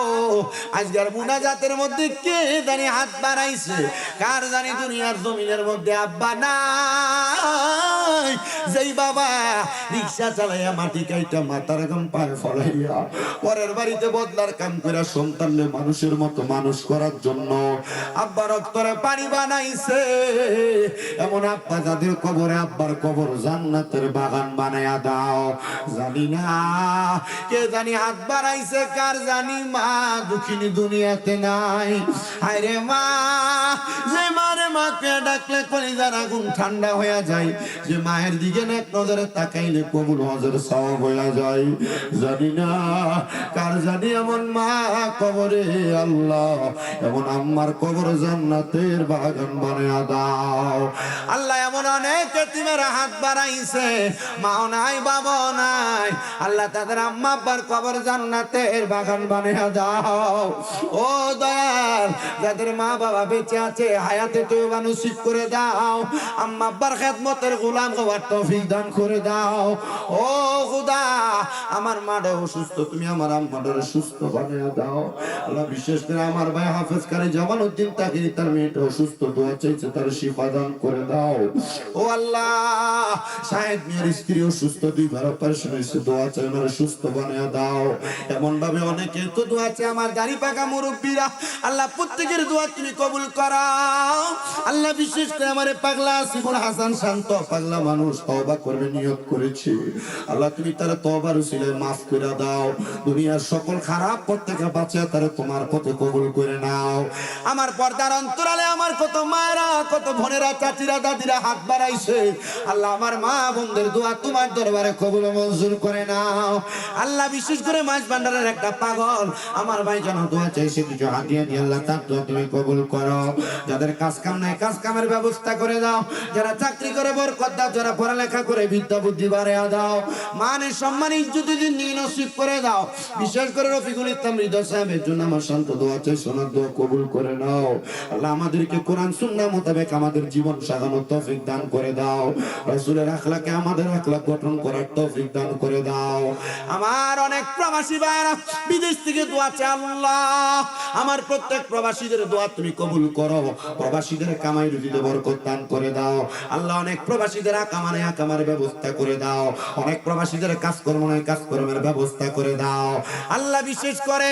আজকের মুনাজাতের মধ্যে কে জানি হাত বাড়াইছে কার জানি দুনিয়ার জমিনের মধ্যে আব্বা নাই যেই বাবা রিকশা চালাইয়া মাটি কাইটা মাথার এখন পায়ে ফলাইয়া পরের বাড়িতে বদলার কাম করে সন্তানকে মানুষের মতো মানুষ করার জন্য আব্বার রক্তরে পানি বানাইছে এমন আব্বা যাদের কবরে আব্বার কবর জান্নাতের বাগান বানায়া দাও। জানি না কে জানি হাত বাড়াইছে কার জানি মা দুঃখিনী দুনিয়াতে নাই। হায়রে মা যে মারে মাকে ডাকলে কলিজার আগুন ঠান্ডা হয়ে যায় যে মায়ের দিকে এক নজরে তাকাইলে কবুল হজের সওয়াব হয়ে যায়। জানি না কার জানি এমন মা কবরে আল্লাহ এমন আম্মার কবর জান্নাতের বাগান বানায়া দাও। আল্লাহ এমন অনেক এতিমের হাত বাড়াইছে মাও নাই বাবা নাই আল্লাহ তাদের আম্মা আব্বার কবর জান্নাতের বাগান বানায়া দাও। ও দয়াল যাদের মা বাবা বেঁচে আছে হায়াতে তওবা নসিব করে দাও আম্মা আব্বার খেদমতের গোলাম হওয়ার তৌফিক দান করে দাও। ও খোদা আমার মাটা অসুস্থ তুমি আমার আম্মাটারে সুস্থ বানায়া দাও। আল্লাহ বিশেষ করে আমার ভাই হাফেজ কারি জামালউদ্দিন তাকে তার মেয়েটা অসুস্থ দোয়া চাইছে তার শিফা দান করে দাও। ও আল্লাহ শাহেদ মিয়ার স্ত্রী অসুস্থ 2 বার অপারেশন হয়েছে দোয়া চাই ওনারে সুস্থ বানায়া দাও। এমন ভাবে অনেকে তো দোয়া চাই আমার দাড়ি পাকা মুরব্বীরা আল্লাহ প্রত্যেকের দোয়া তুমি কবুল করাও। আল্লাহ বিশেষ করে আমারে পাগলা সিবুল হাসান শান্ত পাগলা মানুষ তওবা করবে নিয়ত করেছে আল্লাহ তুমি তার তওবার উসিলায় মাফ করে দাও। দুনিয়ার সকল খারাপ পথ থেকে বাঁচিয়ে তারে তোমার পথে কবুল করে নাও। আমার পর্দার অন্তরালে আমার কত মায়েরা কত বোনেরা চাচিরা দাদিরা হাত হাত বাড়াইছে আল্লাহ আমার মা বোনদের দোয়া তোমার দরবারে কবুল মঞ্জুর করে নাও আল্লাহ বিশেষ করে মাছ ভান্ডারের একটা পাগল আমার ভাই যেন দোয়া চাইছে কিছু হাতিয়া দিয়ে আল্লাহ তার দোয়া তুমি কবুল করো যাদের কাজ কাম নাই কাজ কামের ব্যবস্থা করে দাও যারা চাকরি করে বরকত দাও যারা পড়ালেখা করে বিদ্যা বুদ্ধি বাড়িয়ে দাও মানে সম্মান ইজ্জত দিন নসিব করে দাও বিশেষ করে রফিকুল ইসলাম হৃদয় সাহেবের জন্য আমার শান্ত দোয়া চাই সোনার দোয়া কবুল করে নাও আল্লাহ আমাদেরকে কোরআন সুন্নাহ মোতাবেক আমাদের জীবন সাজানোর তৌফিক দান করে দাও রাসূলের আখলাকে আমাদের আখলাক গঠন করার তৌফিক দান করে দাও আমার অনেক প্রবাসী ভাইরা বিদেশ থেকে দোয়া চাই আল্লাহ আমার প্রত্যেক প্রবাসীদের দোয়া তুমি কবুল করো প্রবাসীদের কামাই রুজিতে বরকত দান করে দাও আল্লাহ অনেক প্রবাসীদের আকামার ব্যবস্থা করে দাও অনেক প্রবাসীদের কাজকর্মের ব্যবস্থা করে দাও আল্লাহ বিশেষ করে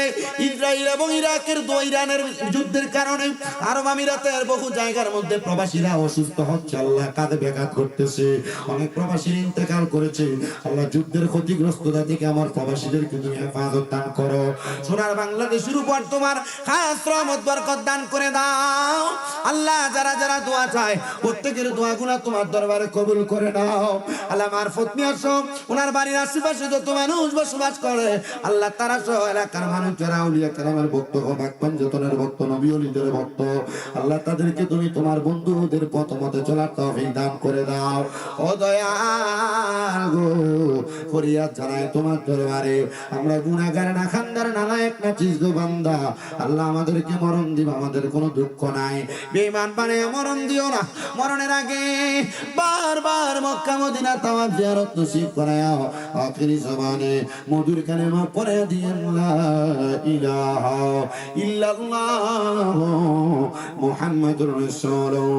ইসরায়েল এবং ইরাকের ইরানের যুদ্ধের কারণে আরব আমিরাতের বহু জায়গার মধ্যে প্রবাসীরা অসুস্থ হচ্ছে আল্লাহ কাঁধে ব্যাঘাত করতেছে অনেক প্রবাসীর ইন্তেকাল করেছে আল্লাহ যুদ্ধের ক্ষতিগ্রস্ততা থেকে আমার প্রবাসীদেরকে তুমি হেফাজত দান করো সোনার বাংলাদেশের উপর তোমার খাস রহমত বরকত দান করে দাও আল্লাহ যারা যারা দোয়া চায় প্রত্যেকের দোয়াগুলো তোমার দরবারে কবুল করে নাও আল্লাহ মারফত নিয়ে আসো ওনার বাড়ির আশেপাশে যত মানুষ বসবাস করে আল্লাহ তারা সহ এলাকার মানুষ যারা আউলিয়া কেরামের ভক্ত হক পঞ্চতনের ভক্ত নবী ওলিদের ভক্ত আল্লাহ তাদেরকে তুমি তোমার বন্ধুদের পথ মতে চলার তৌফিক দান করে দাও ও দয়াল গো ফরিয়াদ জানাই তোমার দরবারে আমরা গুনাহগার না খানদার নালায়েক না চিজদো বান্দা আল্লাহ আমাদেরকে মরণ দিবা আমাদের কোনো দুঃখ নাই বেঈমান বানায় মরণ দিও না মরণের আগে বারবার মক্কা মদিনা তাওয়াফ জিয়ারত নসিব করাও আখিরি জবানে মধুর কালেমা পড়ে দিয়েন লা ইলাহা ইল্লাল্লাহ মুহাম্মাদুর রাসূলুল্লাহ